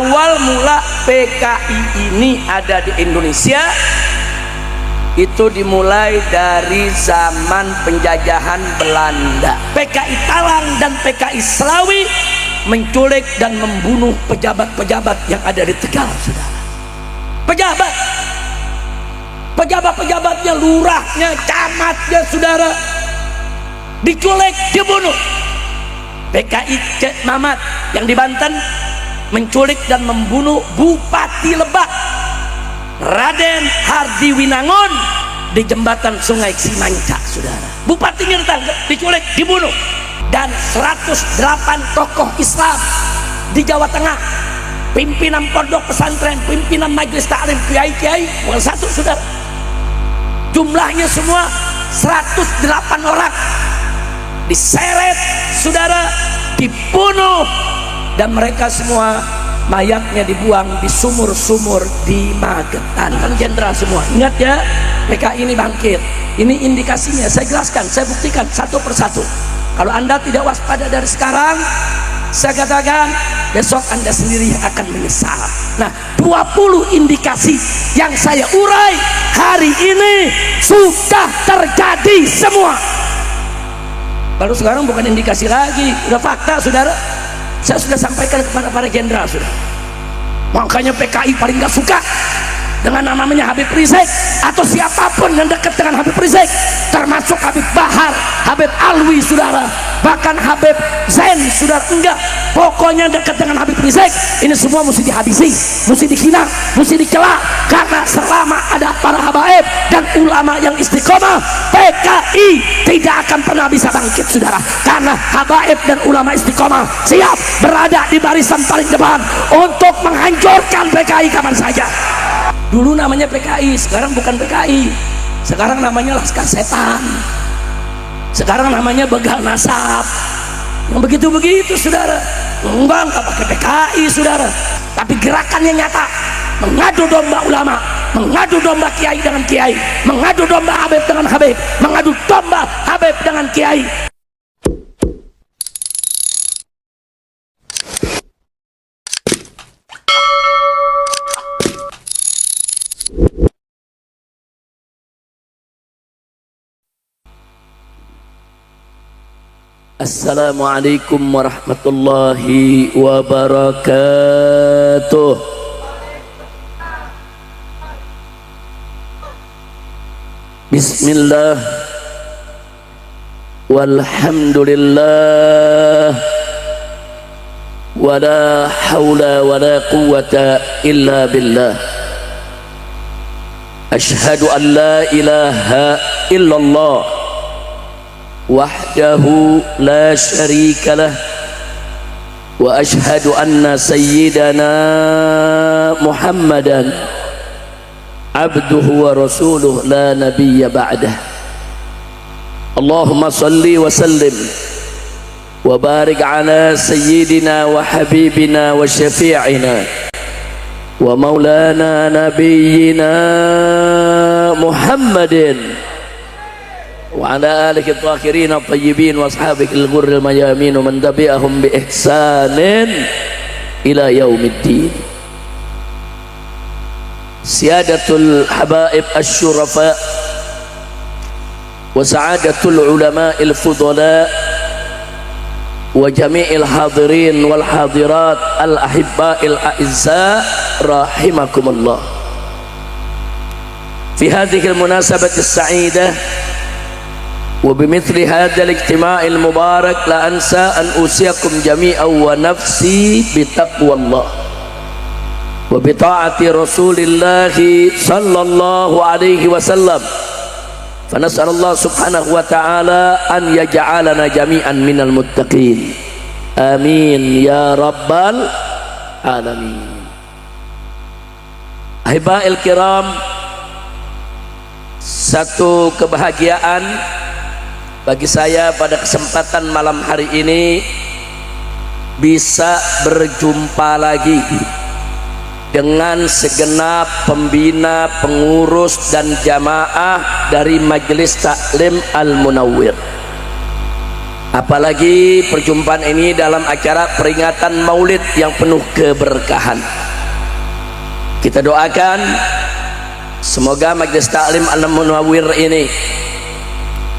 awal mula PKI ini ada di Indonesia itu dimulai dari zaman penjajahan Belanda. PKI Talang dan PKI Selawi menculik dan membunuh pejabat-pejabat yang ada di Tegal, saudara. Pejabat-pejabatnya, lurahnya, camatnya, saudara, diculik, dibunuh. PKI Cek Mamat yang di Banten menculik dan membunuh Bupati Lebak Raden Hardi Winangun di jembatan Sungai Cimanca, saudara. Bupatinya diculik, dibunuh. Dan 108 tokoh Islam di Jawa Tengah, pimpinan pondok pesantren, pimpinan majelis taklim, kiai-kiai, bukan satu, saudara. Jumlahnya semua 108 orang diseret, saudara, dibunuh, dan mereka semua mayatnya dibuang di sumur-sumur di Magetan. Kan jenderal semua. Ingat ya, PKI ini bangkit. Ini indikasinya, saya jelaskan, saya buktikan satu persatu. Kalau Anda tidak waspada dari sekarang, saya katakan besok Anda sendiri akan menyesal. Nah, 20 indikasi yang saya urai hari ini sudah terjadi semua. Baru sekarang bukan indikasi lagi, udah fakta, saudara. Saya sudah sampaikan kepada para jenderal, saudara. Makanya PKI paling gak suka dengan namanya Habib Rizik atau siapapun yang dekat dengan Habib Rizik, termasuk Habib Bahar, Habib Alwi, saudara, bahkan Habib Zain, saudara. Enggak, pokoknya dekat dengan Habib Rizik ini semua mesti dihabisi, mesti dihina, mesti dicela. Karena selama ada para habaib dan ulama yang istiqomah, PKI tidak akan pernah bisa bangkit, saudara. Karena habaib dan ulama istiqomah siap berada di barisan paling depan untuk menghancurkan PKI kapan saja. Dulu namanya PKI, sekarang bukan PKI. Sekarang namanya Laskar Setan. Sekarang namanya Begal Nasab. Yang begitu-begitu, saudara. Enggak pakai PKI, saudara. Tapi gerakannya nyata. Mengadu domba ulama, mengadu domba kiai dengan kiai, mengadu domba habib dengan habib, mengadu domba habib dengan kiai. Assalamualaikum warahmatullahi wabarakatuh. Bismillah walhamdulillah wala hawla wala quwwata illa billah. Ashhadu an la ilaha illallah wahdahu la syarika lah wa ashhadu anna sayyidana Muhammadan abduhu wa rasuluh la nabiyya ba'dah. Allahumma salli wa sallim wa barik ala sayyidina wa habibina wa syafi'ina wa maulana nabiyyina Muhammadin wa ala alihi at-tahirin at-tayyibin wa ashabihi al-ghurril mayamin wa man tabi'ahum bi ihsanin ila yaumiddin. Siyadatul habaib asy-syurafa wa sa'adatul ulama'il fudala wa jami'il hadirin wal hadirat al-ahibba'il a'izza rahimakumullah. Fi hadhihi al-munasabati as-sa'idah wa bimithli hadzal ijtima'il mubarak la ansa an usiyakum jami'an wa nafsi bitaqwallah wa bi ta'ati Rasulillah sallallahu alaihi wasallam. Fa nas'alullah subhanahu wa ta'ala an yaj'alana jami'an minal muttaqin. Amin ya rabbal alamin. Ahiba'il kiram, satu kebahagiaan bagi saya pada kesempatan malam hari ini bisa berjumpa lagi dengan segenap pembina, pengurus dan jamaah dari Majelis Taklim Al-Munawwir. apalagi perjumpaan ini dalam acara peringatan Maulid yang penuh keberkahan. Kita doakan semoga Majelis Ta'lim Al-Munawwir ini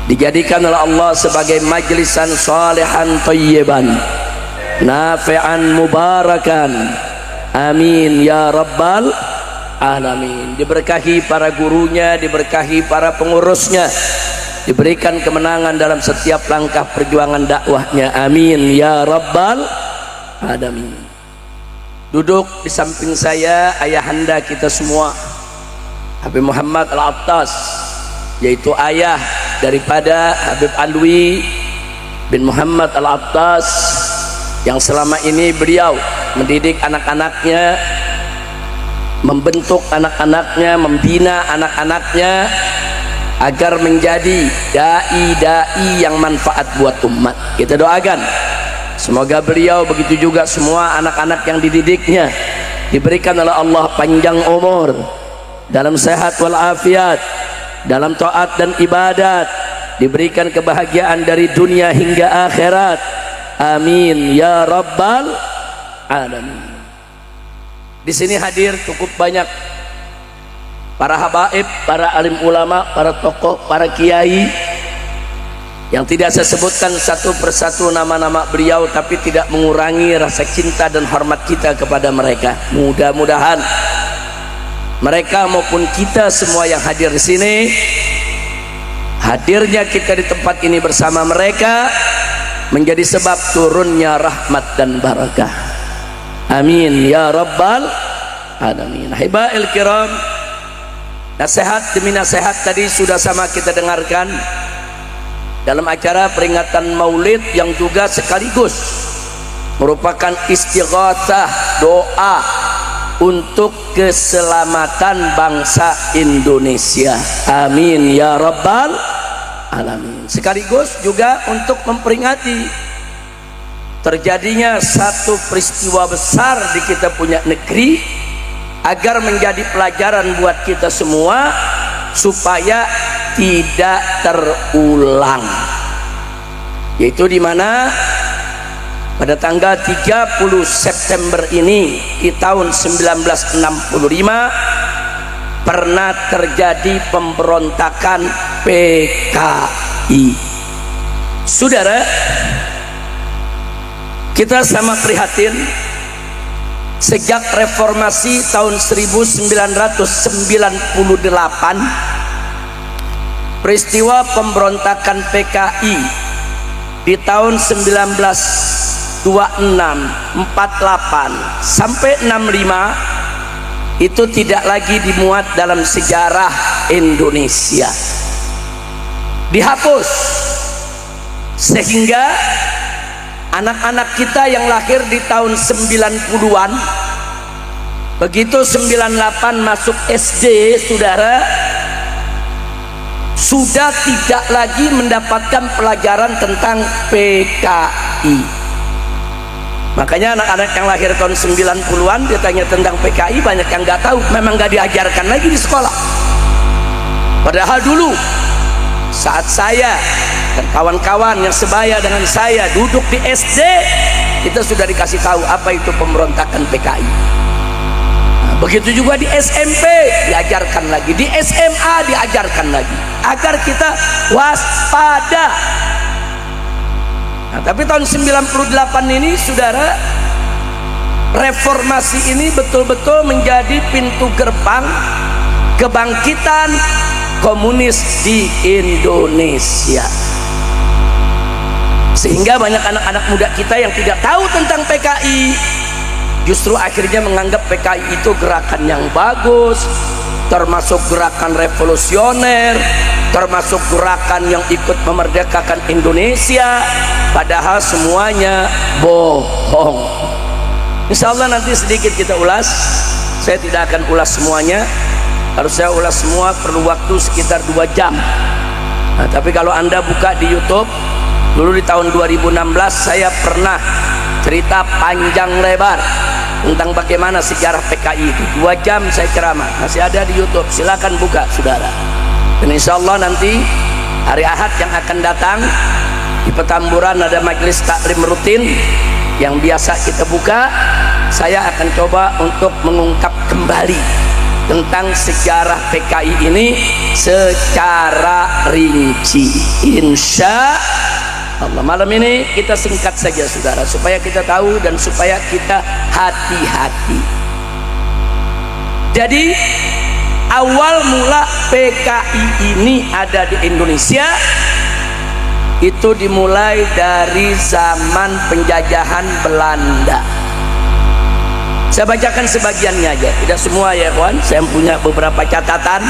dijadikan oleh Allah sebagai majlisan salihan thayyiban nafi'an mubarakan, amin ya rabbal alamin. Diberkahi para gurunya, diberkahi para pengurusnya, diberikan kemenangan dalam setiap langkah perjuangan dakwahnya, amin ya rabbal alamin. Duduk di samping saya ayahanda kita semua, Habib Muhammad Al-Attas, yaitu ayah daripada Habib Alwi bin Muhammad Al-Attas, yang selama ini beliau mendidik anak-anaknya, membentuk anak-anaknya, membina anak-anaknya agar menjadi dai-dai yang manfaat buat umat. Kita doakan semoga beliau, begitu juga semua anak-anak yang dididiknya, diberikan oleh Allah panjang umur, dalam sehat walafiat, dalam taat dan ibadat, diberikan kebahagiaan dari dunia hingga akhirat, amin ya rabbal alamin. Di sini hadir cukup banyak para habaib, para alim ulama, para tokoh, para kiai yang tidak saya sebutkan satu persatu nama-nama beliau, tapi tidak mengurangi rasa cinta dan hormat kita kepada mereka. Mudah-mudahan mereka maupun kita semua yang hadir di sini, hadirnya kita di tempat ini bersama mereka menjadi sebab turunnya rahmat dan barakah, amin ya rabbal alamin. Hibail kiram, nasihat demi nasihat tadi sudah sama kita dengarkan dalam acara peringatan Maulid yang juga sekaligus merupakan istighatsah, doa untuk keselamatan bangsa Indonesia, amin ya rabbal alamin. Sekaligus juga untuk memperingati terjadinya satu peristiwa besar di kita punya negeri, agar menjadi pelajaran buat kita semua supaya tidak terulang, yaitu di mana pada tanggal 30 September ini di tahun 1965 pernah terjadi pemberontakan PKI. Saudara, kita sama prihatin sejak reformasi tahun 1998, peristiwa pemberontakan PKI di tahun 1926, 48 sampai 65 itu tidak lagi dimuat dalam sejarah Indonesia, dihapus, sehingga anak-anak kita yang lahir di tahun 90-an, begitu 98 masuk SD, saudara, sudah tidak lagi mendapatkan pelajaran tentang PKI. Makanya anak-anak yang lahir tahun 90-an ditanya tentang PKI, banyak yang nggak tahu, memang nggak diajarkan lagi di sekolah. Padahal dulu saat saya dan kawan-kawan yang sebaya dengan saya duduk di SD, kita sudah dikasih tahu apa itu pemberontakan PKI. Nah, begitu juga di SMP diajarkan lagi, di SMA diajarkan lagi, agar kita waspada. Nah, tapi tahun 98 ini, saudara, reformasi ini betul-betul menjadi pintu gerbang kebangkitan komunis di Indonesia, sehingga banyak anak-anak muda kita yang tidak tahu tentang PKI justru akhirnya menganggap PKI itu gerakan yang bagus, termasuk gerakan revolusioner, termasuk gerakan yang ikut memerdekakan Indonesia, padahal semuanya bohong. Insya Allah nanti sedikit kita ulas, saya tidak akan ulas semuanya. Harus saya ulas semua perlu waktu sekitar 2 jam. Nah, tapi kalau Anda buka di YouTube, dulu di tahun 2016 saya pernah cerita panjang lebar tentang bagaimana sejarah PKI itu. 2 jam saya ceramah, masih ada di YouTube, silakan buka, saudara. Dan insya Allah nanti hari Ahad yang akan datang Di Petamburan ada majelis taklim rutin yang biasa kita buka. Saya akan coba untuk mengungkap kembali tentang sejarah PKI ini secara rinci, insya Allah. Malam ini kita singkat saja saudara, supaya kita tahu dan supaya kita hati-hati. Jadi awal mula PKI ini ada di Indonesia itu dimulai dari zaman penjajahan Belanda. Saya bacakan sebagiannya aja, tidak semua ya kawan. Saya punya beberapa catatan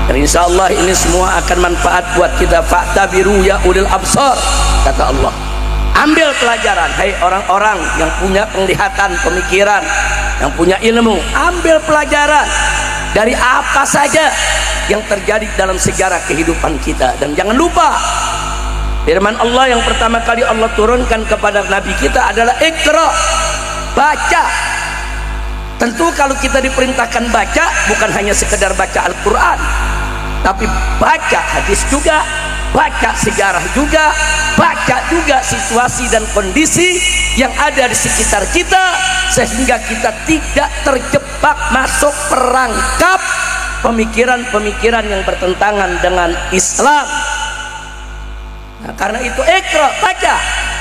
dan insya Allah ini semua akan manfaat buat kita. Fa'tabiru ya ulil absar, kata Allah. Ambil pelajaran, hai orang-orang yang punya penglihatan, pemikiran, yang punya ilmu. Ambil pelajaran dari apa saja yang terjadi dalam sejarah kehidupan kita. Dan jangan lupa firman Allah yang pertama kali Allah turunkan kepada Nabi kita adalah Iqra, baca. Tentu kalau kita diperintahkan baca, bukan hanya sekedar baca Al-Quran, tapi baca hadis juga, baca sejarah juga, baca juga situasi dan kondisi yang ada di sekitar kita, sehingga kita tidak terjebak masuk perangkap pemikiran-pemikiran yang bertentangan dengan Islam. Nah, karena itu Iqra,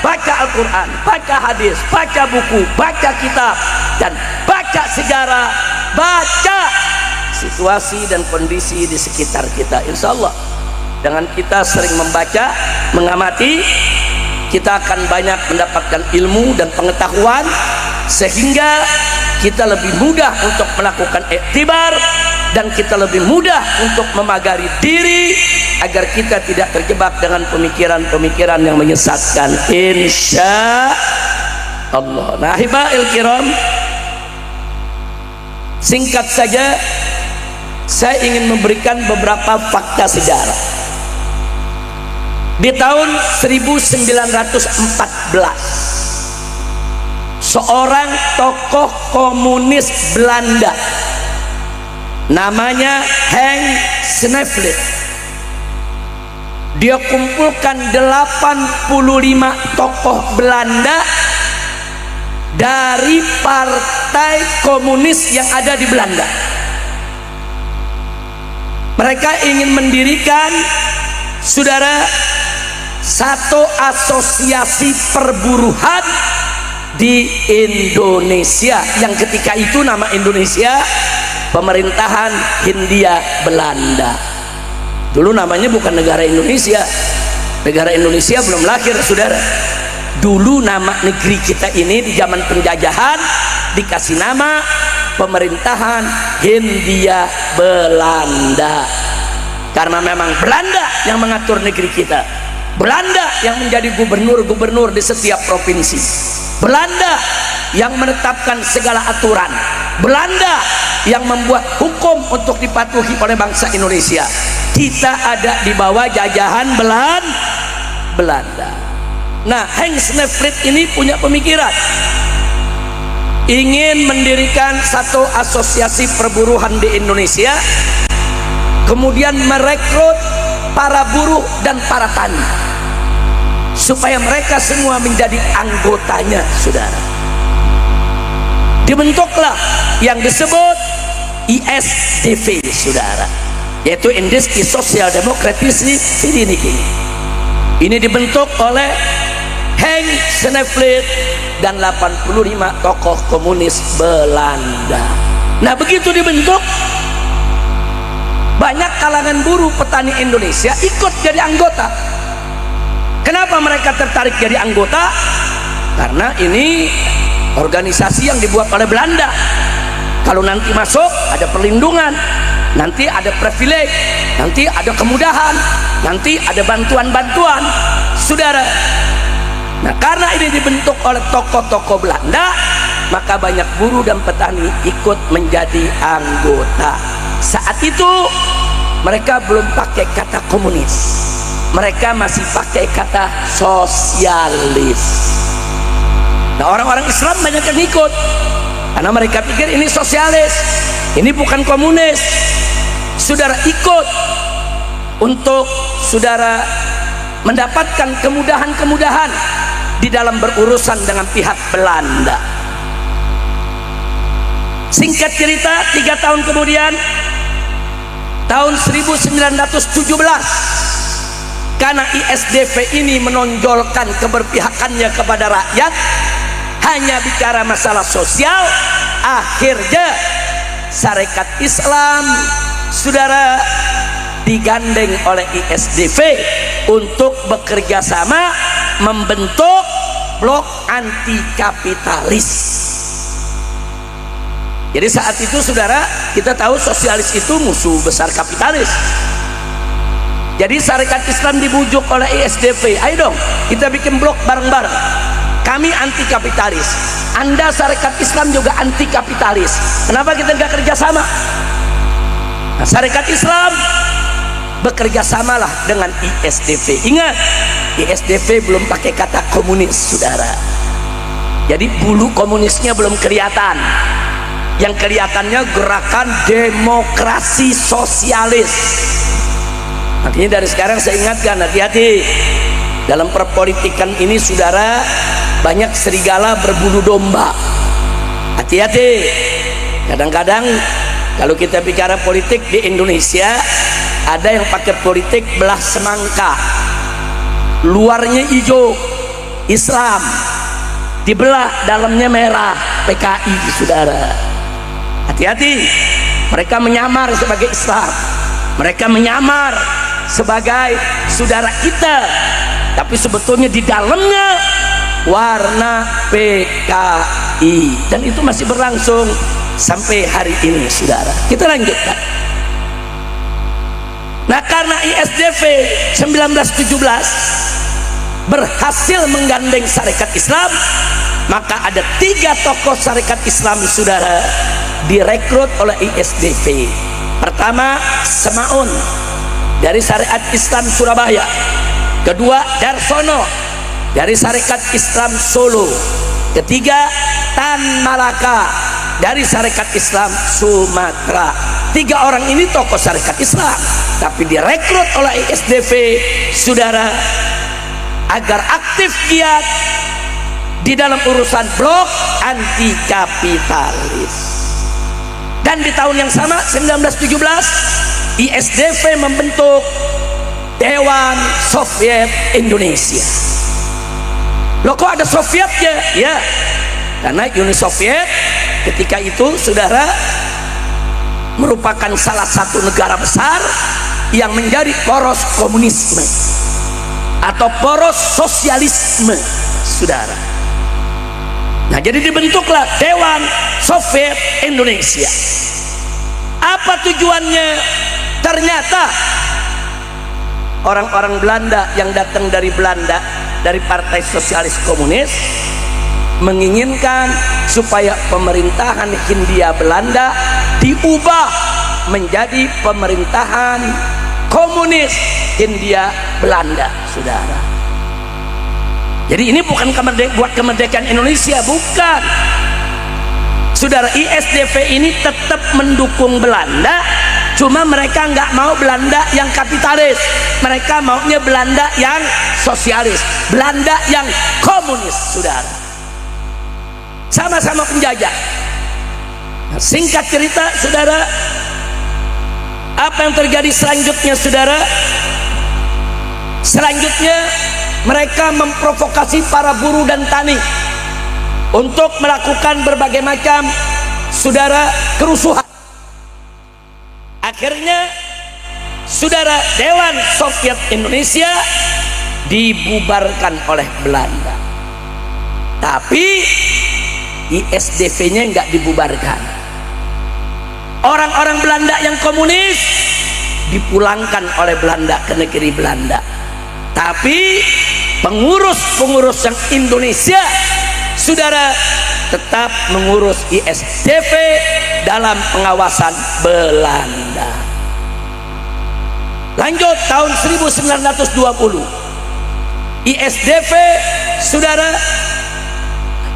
baca Al-Quran, baca hadis, baca buku, baca kitab, dan baca sejarah, baca situasi dan kondisi di sekitar kita. Insya Allah dengan kita sering membaca, mengamati, kita akan banyak mendapatkan ilmu dan pengetahuan, sehingga kita lebih mudah untuk melakukan iktibar, dan kita lebih mudah untuk memagari diri agar kita tidak terjebak dengan pemikiran-pemikiran yang menyesatkan, insya Allah. Nah, hibail kiram, singkat saja saya ingin memberikan beberapa fakta sejarah. Di tahun 1914 seorang tokoh komunis Belanda namanya Henk Snevely, dia kumpulkan 85 tokoh Belanda dari partai komunis yang ada di Belanda. Mereka ingin mendirikan, saudara, satu asosiasi perburuhan di Indonesia, yang ketika itu nama Indonesia pemerintahan Hindia Belanda. Dulu namanya bukan negara Indonesia. Negara Indonesia belum lahir, saudara. Dulu nama negeri kita ini di zaman penjajahan dikasih nama pemerintahan Hindia Belanda, karena memang Belanda yang mengatur negeri kita. Belanda yang menjadi gubernur-gubernur di setiap provinsi. Belanda yang menetapkan segala aturan. Belanda yang membuat hukum untuk dipatuhi oleh bangsa Indonesia. Kita ada di bawah jajahan Belanda. Nah, Henk Snevely ini punya pemikiran, ingin mendirikan satu asosiasi perburuhan di Indonesia, kemudian merekrut para buruh dan para tani supaya mereka semua menjadi anggotanya, saudara. Dibentuklah yang disebut ISDV, saudara, yaitu Industri Sosial Demokratis Sidiniki. Ini dibentuk oleh Henk Snevely dan 85 tokoh komunis Belanda. Nah, begitu dibentuk, banyak kalangan buruh petani Indonesia ikut jadi anggota. Kenapa mereka tertarik jadi anggota? Karena ini organisasi yang dibuat oleh Belanda. Kalau nanti masuk ada perlindungan, nanti ada privilege, nanti ada kemudahan, nanti ada bantuan-bantuan, saudara. Nah, karena ini dibentuk oleh tokoh-tokoh Belanda, maka banyak buruh dan petani ikut menjadi anggota. Saat itu mereka belum pakai kata komunis, mereka masih pakai kata sosialis. Nah, orang-orang Islam banyak yang ikut karena mereka pikir ini sosialis, ini bukan komunis. Saudara ikut untuk saudara mendapatkan kemudahan-kemudahan di dalam berurusan dengan pihak Belanda. Singkat cerita, 3 tahun kemudian, tahun 1917, karena ISDV ini menonjolkan keberpihakannya kepada rakyat, hanya bicara masalah sosial, akhirnya Sarekat Islam, saudara, digandeng oleh ISDV untuk bekerja sama membentuk blok anti kapitalis. Jadi saat itu, saudara, kita tahu sosialis itu musuh besar kapitalis. Jadi Sarekat Islam dibujuk oleh ISDV, ayo dong kita bikin blok bareng-bareng, kami anti kapitalis, Anda Sarekat Islam juga anti kapitalis, kenapa kita nggak kerjasama? Nah, Sarekat Islam bekerja samalah dengan ISDV. Ingat, ISDV belum pakai kata komunis, saudara. Jadi bulu komunisnya belum kelihatan. Yang kelihatannya gerakan demokrasi sosialis. Makanya dari sekarang saya ingatkan, hati-hati dalam perpolitikan ini, saudara. Banyak serigala berbulu domba. Hati-hati. Kadang-kadang kalau kita bicara politik di Indonesia, ada yang pakai politik belah semangka, luarnya hijau Islam, dibelah dalamnya merah PKI, saudara. Hati-hati, mereka menyamar sebagai Islam, mereka menyamar sebagai saudara kita, tapi sebetulnya di dalamnya warna PKI, dan itu masih berlangsung sampai hari ini, saudara. Kita lanjutkan. Nah, karena ISDV 1917 berhasil menggandeng Sarekat Islam, maka ada 3 tokoh Sarekat Islam, saudara, direkrut oleh ISDV. Pertama, Semaun dari Sarekat Islam Surabaya. Kedua, Darsono dari Sarekat Islam Solo. Ketiga, Tan Malaka dari Sarekat Islam Sumatera. 3 orang ini tokoh Sarekat Islam, tapi direkrut oleh ISDV, saudara, agar aktif giat di dalam urusan blok anti kapitalis. Dan di tahun yang sama, 1917, ISDV membentuk Dewan Soviet Indonesia. Loh, kok ada Sovietnya? Ya, karena Uni Soviet ketika itu, saudara, merupakan salah satu negara besar yang menjadi poros komunisme atau poros sosialisme, saudara. Nah, jadi dibentuklah Dewan Soviet Indonesia. Apa tujuannya? Ternyata orang-orang Belanda yang datang dari Belanda, dari Partai Sosialis Komunis, menginginkan supaya pemerintahan Hindia Belanda diubah menjadi pemerintahan komunis Hindia Belanda, saudara. Jadi ini bukan buat kemerdekaan Indonesia, bukan, saudara. ISDV ini tetap mendukung Belanda, cuma mereka nggak mau Belanda yang kapitalis, mereka maunya Belanda yang sosialis, Belanda yang komunis, saudara. Sama-sama penjajah. Nah, singkat cerita, saudara, apa yang terjadi selanjutnya, saudara? Selanjutnya mereka memprovokasi para buruh dan tani untuk melakukan berbagai macam, saudara, kerusuhan. Akhirnya, saudara, Dewan Soviet Indonesia dibubarkan oleh Belanda, tapi ISDV-nya nggak dibubarkan. Orang-orang Belanda yang komunis dipulangkan oleh Belanda ke negeri Belanda, tapi pengurus-pengurus yang Indonesia, saudara, tetap mengurus ISDV dalam pengawasan Belanda. Lanjut, tahun 1920 ISDV, saudara,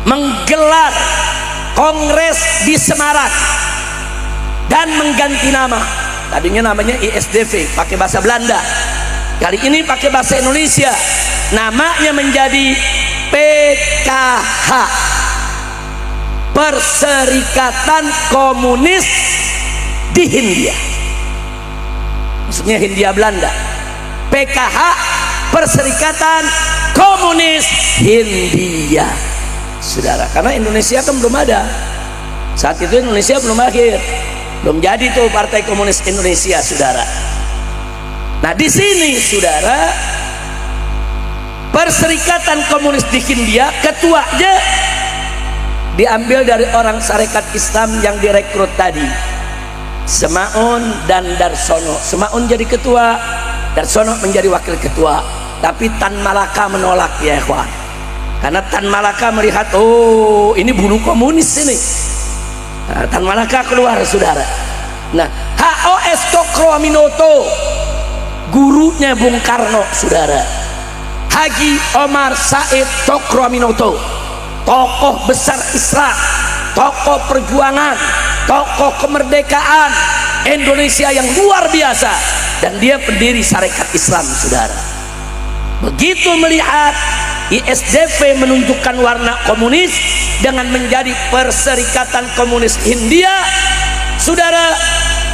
menggelar kongres di Semarang dan mengganti nama. Tadinya namanya ISDV pakai bahasa Belanda, Kali ini pakai bahasa Indonesia, namanya menjadi PKH, Perserikatan Komunis di Hindia. Maksudnya Hindia Belanda. PKH, Perserikatan Komunis Hindia, saudara. Karena Indonesia kan belum ada saat itu, Indonesia belum lahir, belum jadi tuh Partai Komunis Indonesia, saudara. Nah di sini, saudara, Perserikatan Komunis di Hindia, ketuanya diambil dari orang Sarekat Islam yang direkrut tadi, Semaun dan Darsono. Semaun jadi ketua, Darsono menjadi wakil ketua. Tapi Tan Malaka menolak, ya ikhwan, karena Tan Malaka melihat, oh ini bunuh komunis ini. Nah, Tan Malaka keluar, saudara. Nah, HOS Cokroaminoto, gurunya Bung Karno, saudara, Haji Omar Said Cokroaminoto, tokoh besar Islam, tokoh perjuangan, tokoh kemerdekaan Indonesia yang luar biasa, dan dia pendiri Sarekat Islam, saudara. Begitu melihat ISDP menunjukkan warna komunis dengan menjadi Perserikatan Komunis Hindia, saudara,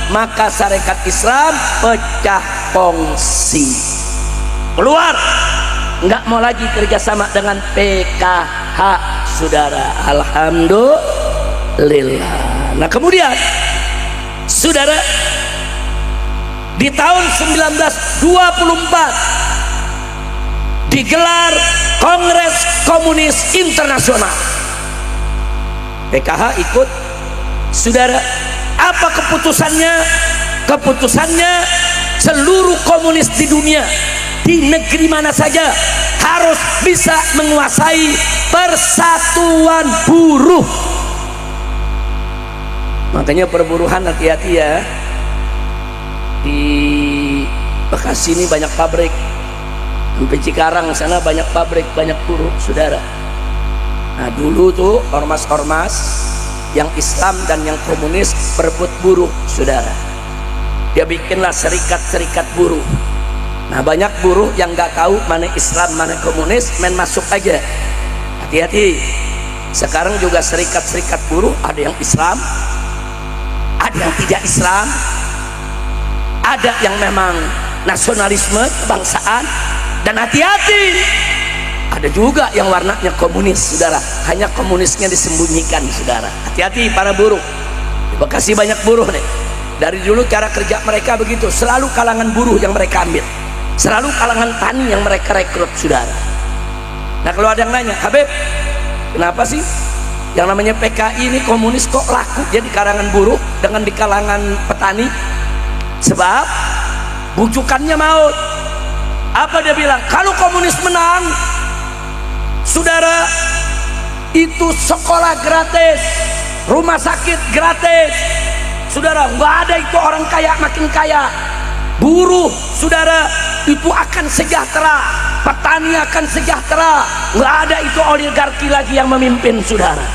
maka Sarekat Islam pecah kongsi, keluar, nggak mau lagi kerjasama dengan PKH, saudara. Alhamdulillah. Nah kemudian, saudara, di tahun 1924 digelar Kongres Komunis Internasional. PKH ikut, saudara. Apa keputusannya? Keputusannya seluruh komunis di dunia, di negeri mana saja, harus bisa menguasai persatuan buruh. Makanya perburuhan hati-hati ya. Di Bekasi ini banyak pabrik, sampai Cikarang sana banyak pabrik, banyak buruh, saudara. Nah dulu tuh ormas-ormas yang Islam dan yang komunis berebut buruh, saudara. Dia bikinlah serikat-serikat buruh. Nah banyak buruh yang nggak tahu mana Islam mana komunis, main masuk aja. Hati-hati. Sekarang juga serikat-serikat buruh ada yang Islam, ada yang tidak Islam, ada yang memang nasionalisme kebangsaan, dan hati-hati, ada juga yang warnanya komunis, saudara. Hanya komunisnya disembunyikan, saudara. Hati-hati para buruh. Di Bekasi banyak buruh nih. Dari dulu cara kerja mereka begitu, selalu kalangan buruh yang mereka ambil, selalu kalangan tani yang mereka rekrut, saudara. Nah kalau ada yang nanya, Habib, kenapa sih yang namanya PKI ini komunis kok laku jadi kalangan buruh dengan di kalangan petani? Sebab bujukannya maut. Apa dia bilang? Kalau komunis menang, saudara, itu sekolah gratis, rumah sakit gratis, saudara. Nggak ada itu orang kaya makin kaya. Buruh, saudara, itu akan sejahtera, petani akan sejahtera. Nggak ada itu oligarki lagi yang memimpin, saudara.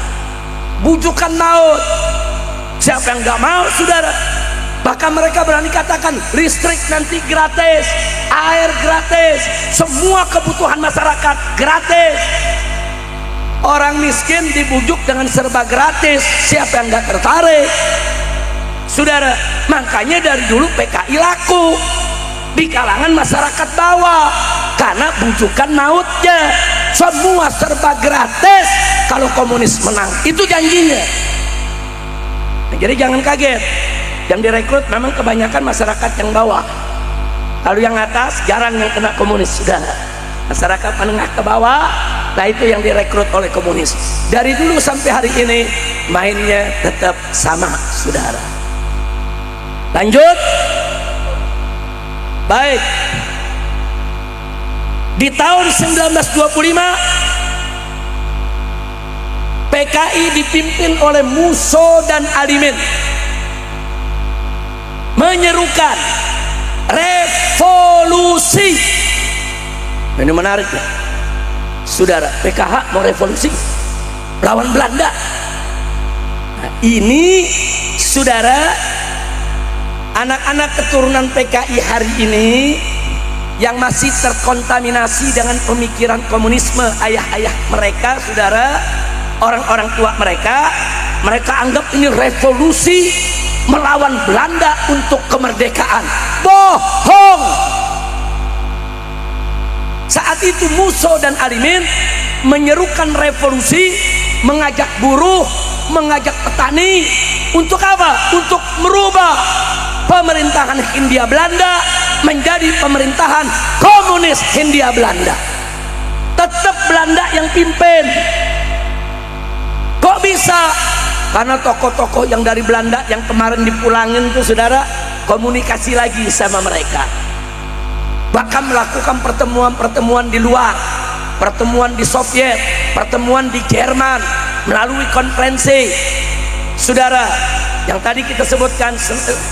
Bujukan maut. Siapa yang nggak mau, saudara? Bahkan mereka berani katakan listrik nanti gratis, air gratis, semua kebutuhan masyarakat gratis. Orang miskin dibujuk dengan serba gratis, siapa yang nggak tertarik, saudara? Makanya dari dulu PKI laku di kalangan masyarakat bawah, karena bujukan mautnya, semua serba gratis kalau komunis menang, itu janjinya. Nah, jadi jangan kaget. Yang direkrut memang kebanyakan masyarakat yang bawah. Kalau yang atas jarang yang kena komunis, saudara. Masyarakat menengah ke bawah, nah itu yang direkrut oleh komunis. Dari dulu sampai hari ini mainnya tetap sama, saudara. Lanjut. Baik. Di tahun 1925 PKI dipimpin oleh Musso dan Alimin menyerukan revolusi. Ini menarik ya, saudara. PKH mau revolusi lawan Belanda. Nah, ini saudara, anak-anak keturunan PKI hari ini yang masih terkontaminasi dengan pemikiran komunisme ayah-ayah mereka, saudara, orang-orang tua mereka anggap ini revolusi melawan Belanda untuk kemerdekaan. Bohong. Saat itu Musso dan Alimin menyerukan revolusi, mengajak buruh, mengajak petani untuk apa? Untuk merubah pemerintahan Hindia Belanda menjadi pemerintahan komunis Hindia Belanda. Tetap Belanda yang pimpin. Kok bisa? Karena tokoh-tokoh yang dari Belanda yang kemarin dipulangin tuh, saudara, komunikasi lagi sama mereka, bahkan melakukan pertemuan-pertemuan di luar, pertemuan di Soviet, pertemuan di Jerman melalui konferensi. Saudara, yang tadi kita sebutkan,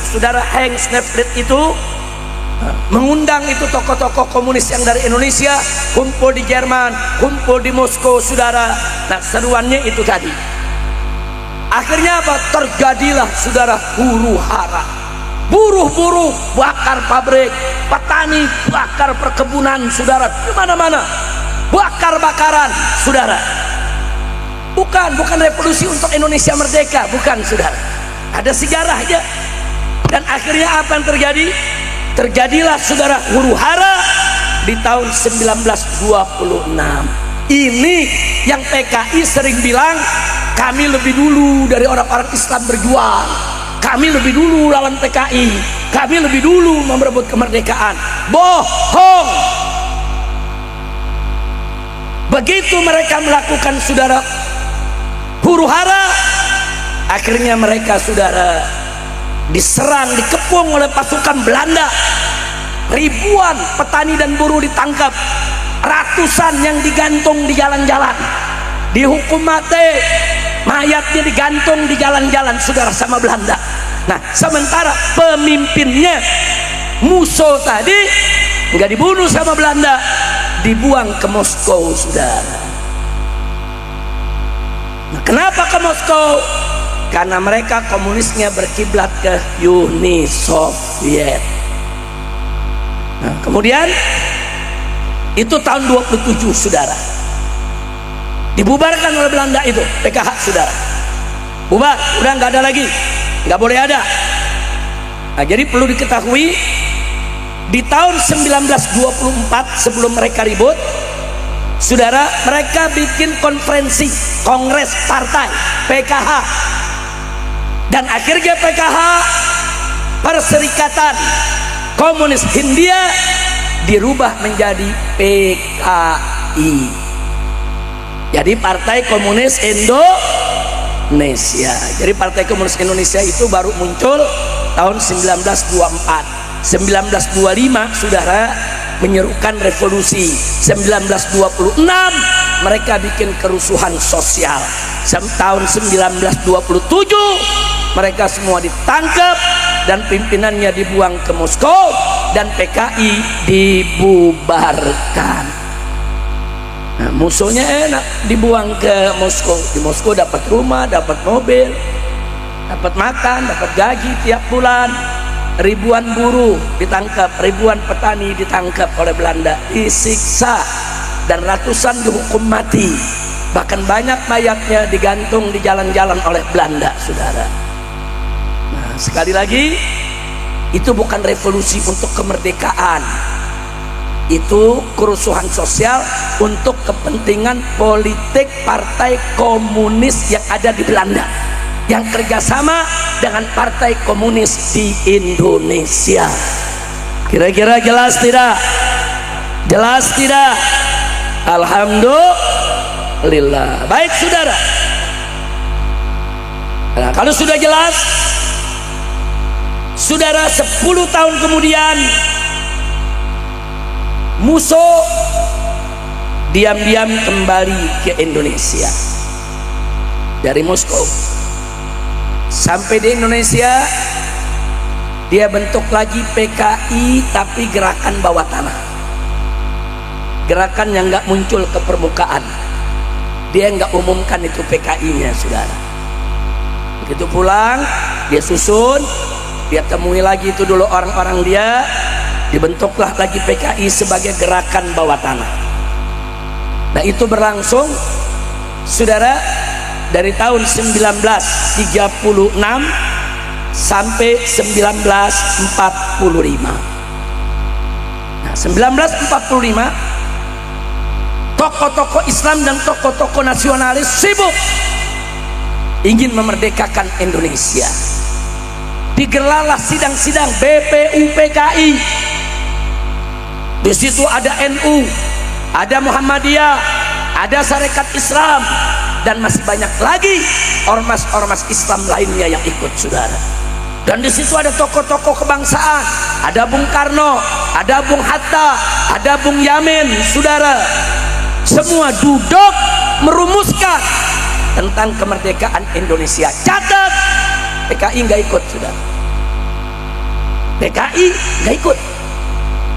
saudara Henk Snepfrid itu mengundang itu tokoh-tokoh komunis yang dari Indonesia kumpul di Jerman, kumpul di Moskow, saudara. Nah, seruannya itu tadi. Akhirnya apa? Terjadilah, saudara, huru-hara. Buruh-buruh bakar pabrik, petani bakar perkebunan, saudara, di mana-mana bakar-bakaran, saudara. Bukan revolusi untuk Indonesia merdeka, bukan, saudara. Ada sejarahnya. Dan akhirnya apa yang terjadi? Terjadilah, saudara, huru-hara di tahun 1926. Ini yang PKI sering bilang, kami lebih dulu dari orang-orang Islam berjuang, kami lebih dulu lawan PKI, kami lebih dulu merebut kemerdekaan. Bohong. Begitu mereka melakukan, saudara, huru-hara, akhirnya mereka, saudara, diserang, dikepung oleh pasukan Belanda. Ribuan petani dan buruh ditangkap, ratusan yang digantung di jalan-jalan, dihukum mati, mayatnya digantung di jalan-jalan, saudara, sama Belanda. Nah, sementara pemimpinnya Musso tadi nggak dibunuh sama Belanda, dibuang ke Moskow, saudara. Nah, kenapa ke Moskow? Karena mereka komunisnya berkiblat ke Uni Soviet. Nah, kemudian itu tahun 27, saudara, dibubarkan oleh Belanda itu PKH, saudara. Bubar, udah nggak ada lagi, nggak boleh ada. Nah, jadi perlu diketahui, di tahun 1924 sebelum mereka ribut, saudara, mereka bikin konferensi kongres partai PKH, dan akhirnya PKH, Perserikatan Komunis Hindia, dirubah menjadi PKI, jadi Partai Komunis Indonesia. Jadi Partai Komunis Indonesia itu baru muncul tahun 1924. 1925, saudara, menyerukan revolusi. 1926 mereka bikin kerusuhan sosial. Tahun 1927 mereka semua ditangkap dan pimpinannya dibuang ke Moskow dan PKI dibubarkan. Nah, musuhnya enak, dibuang ke Moskow. Di Moskow dapat rumah, dapat mobil, dapat makan, dapat gaji tiap bulan. Ribuan buruh ditangkap, ribuan petani ditangkap oleh Belanda, disiksa, dan ratusan dihukum mati. Bahkan banyak mayatnya digantung di jalan-jalan oleh Belanda, saudara. Nah, sekali lagi, itu bukan revolusi untuk kemerdekaan, itu kerusuhan sosial untuk kepentingan politik partai komunis yang ada di Belanda, yang kerjasama dengan partai komunis di Indonesia. Kira-kira jelas tidak? Jelas tidak? Alhamdulillah. Baik, saudara. Nah, kalau sudah jelas, saudara, 10 tahun kemudian Musso diam-diam kembali ke Indonesia dari Moskow. Sampai di Indonesia, dia bentuk lagi PKI, tapi gerakan bawah tanah, gerakan yang nggak muncul ke permukaan. Dia nggak umumkan itu PKI-nya, saudara. Begitu pulang, dia susun, dia temui lagi itu dulu orang-orang dia, dibentuklah lagi PKI sebagai gerakan bawah tanah. Nah itu berlangsung saudara dari tahun 1936 sampai 1945. Nah 1945 tokoh-tokoh Islam dan tokoh-tokoh nasionalis sibuk ingin memerdekakan Indonesia. Digelarlah sidang-sidang BPUPKI. Di situ ada NU, ada Muhammadiyah, ada Sarekat Islam, dan masih banyak lagi ormas-ormas Islam lainnya yang ikut saudara. Dan di situ ada tokoh-tokoh kebangsaan, ada Bung Karno, ada Bung Hatta, ada Bung Yamin, saudara. Semua duduk merumuskan tentang kemerdekaan Indonesia. Catat, PKI nggak ikut, saudara. PKI nggak ikut.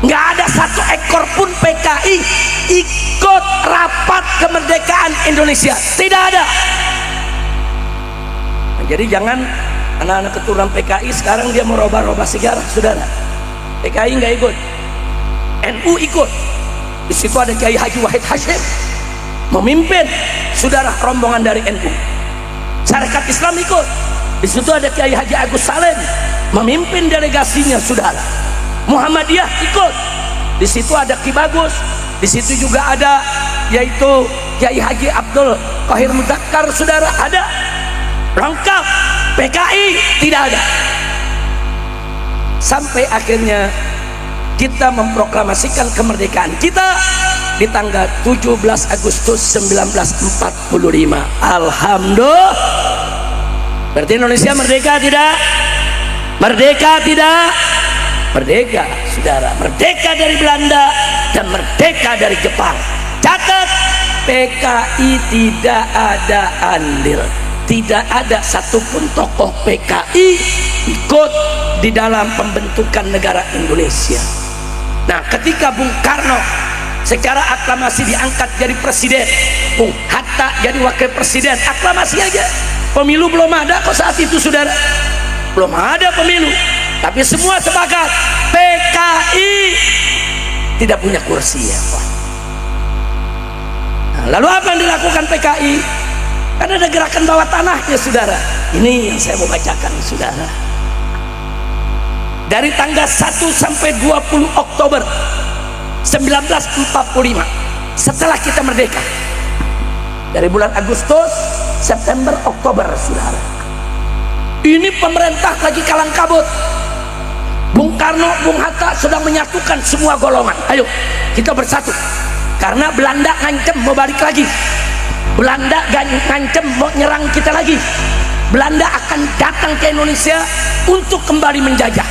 Nggak ada satu ekor pun PKI ikut rapat kemerdekaan Indonesia. Tidak ada. Nah, jadi jangan anak-anak keturunan PKI sekarang dia merubah-rubah sejarah, saudara. PKI nggak ikut. NU ikut. Di situ ada Kiai Haji Wahid Hasyim memimpin saudara rombongan dari NU. Sarekat Islam ikut. Di situ ada Kiai Haji Agus Salim memimpin delegasinya, saudara. Muhammadiyah ikut. Di situ ada Ki Bagus. Di situ juga ada yaitu Kiai Haji Abdul Qahir Mudzakkar, saudara. Ada lengkap. PKI tidak ada. Sampai akhirnya kita memproklamasikan kemerdekaan kita di tanggal 17 Agustus 1945. Alhamdulillah. Berarti Indonesia merdeka tidak? Merdeka tidak? Merdeka, saudara. Merdeka dari Belanda dan merdeka dari Jepang. Catat, PKI tidak ada andil. Tidak ada satupun tokoh PKI ikut di dalam pembentukan negara Indonesia. Nah, ketika Bung Karno secara aklamasi diangkat jadi presiden, Bung Hatta jadi wakil presiden, aklamasi aja. Pemilu belum ada kok saat itu, saudara. Belum ada pemilu, tapi semua sepakat PKI tidak punya kursi ya, Pak. Nah, lalu apa yang dilakukan PKI? Kan ada gerakan bawah tanahnya, saudara. Ini yang saya mau bacakan, saudara. Dari tanggal 1 sampai 20 Oktober 1945, setelah kita merdeka, dari bulan Agustus, September, Oktober, saudara, ini pemerintah lagi kalang kabut. Bung Karno, Bung Hatta sedang menyatukan semua golongan. Ayo kita bersatu, karena Belanda ngancem mau balik lagi. Belanda ngancem mau nyerang kita lagi. Belanda akan datang ke Indonesia untuk kembali menjajah.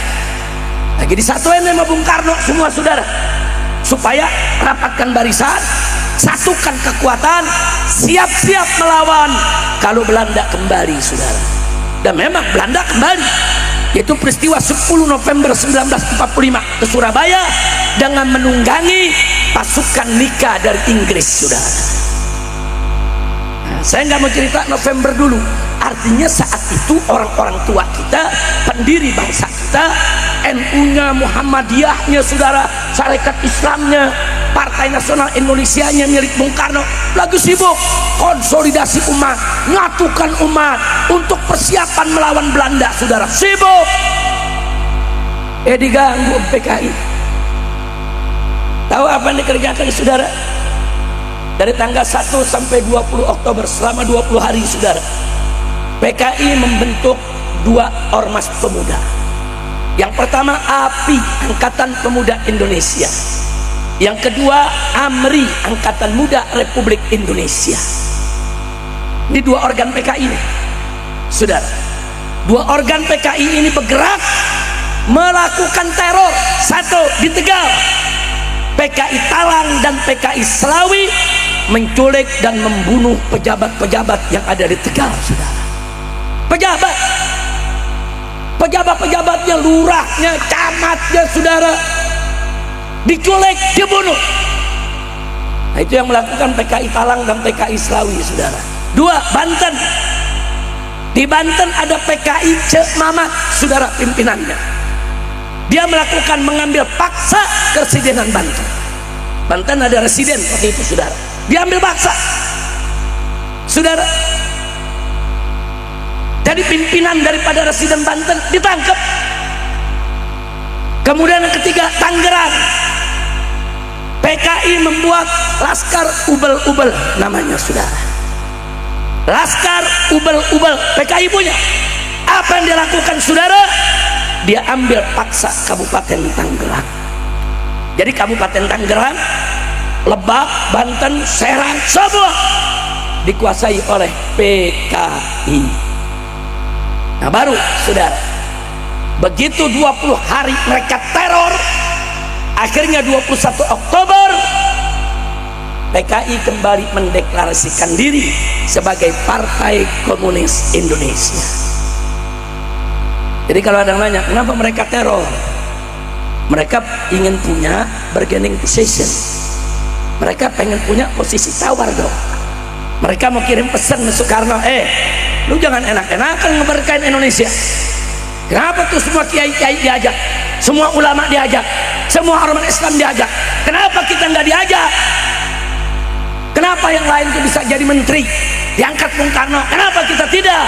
Lagi disatuin sama Bung Karno semua, saudara, supaya rapatkan barisan, satukan kekuatan, siap-siap melawan kalau Belanda kembali, saudara. Dan memang Belanda kembali, yaitu peristiwa 10 November 1945 ke Surabaya dengan menunggangi pasukan Nika dari Inggris, saudara. Nah, saya nggak mau cerita November dulu. Artinya saat itu orang-orang tua kita, pendiri bangsa kita, NU-nya, Muhammadiyahnya, saudara, Sarekat Islamnya, Partai Nasional Indonesianya milik Bung Karno, lagi sibuk konsolidasi umat, nyatukan umat untuk persiapan melawan Belanda, saudara. Sibuk. Diganggu PKI. Tahu apa yang dikerjakan, saudara? Dari tanggal 1 sampai 20 Oktober, selama 20 hari, saudara, PKI membentuk 2 ormas pemuda. Yang pertama API, Angkatan Pemuda Indonesia. Yang kedua AMRI, Angkatan Muda Republik Indonesia. Ini 2 organ PKI ini, saudara. 2 organ PKI ini bergerak melakukan teror. Satu di Tegal, PKI Talang dan PKI Selawi menculik dan membunuh pejabat-pejabat yang ada di Tegal, saudara. Pejabat-pejabatnya, lurahnya, camatnya, saudara, diculik, dibunuh. Nah, itu yang melakukan PKI Talang dan PKI Selawi, saudara. 2, Banten. Di Banten ada PKI Cek Mamat, saudara, pimpinannya. Dia mengambil paksa keresidenan Banten. Banten ada residen waktu itu, saudara. Diambil paksa, saudara. Jadi pimpinan daripada residen Banten ditangkap. Kemudian yang ketiga, Tangerang. PKI membuat Laskar Ubel-Ubel namanya, saudara. Laskar Ubel-Ubel, PKI punya. Apa yang dia lakukan, saudara? Dia ambil paksa Kabupaten Tangerang. Jadi Kabupaten Tangerang, Lebak, Banten, Serang, semua dikuasai oleh PKI. Nah baru, saudara, begitu 20 hari mereka teror, akhirnya 21 Oktober PKI kembali mendeklarasikan diri sebagai Partai Komunis Indonesia. Jadi kalau ada yang nanya kenapa mereka teror, mereka ingin punya bargaining position, mereka pengen punya posisi tawar dong. Mereka mau kirim pesan ke Soekarno, lu jangan enak-enakan ngeberkain Indonesia. Kenapa tuh semua kiai-kiai diajak, semua ulama diajak, semua ormas Islam diajak, kenapa kita nggak diajak? Kenapa yang lain tuh bisa jadi menteri, diangkat Bung Karno, kenapa kita tidak?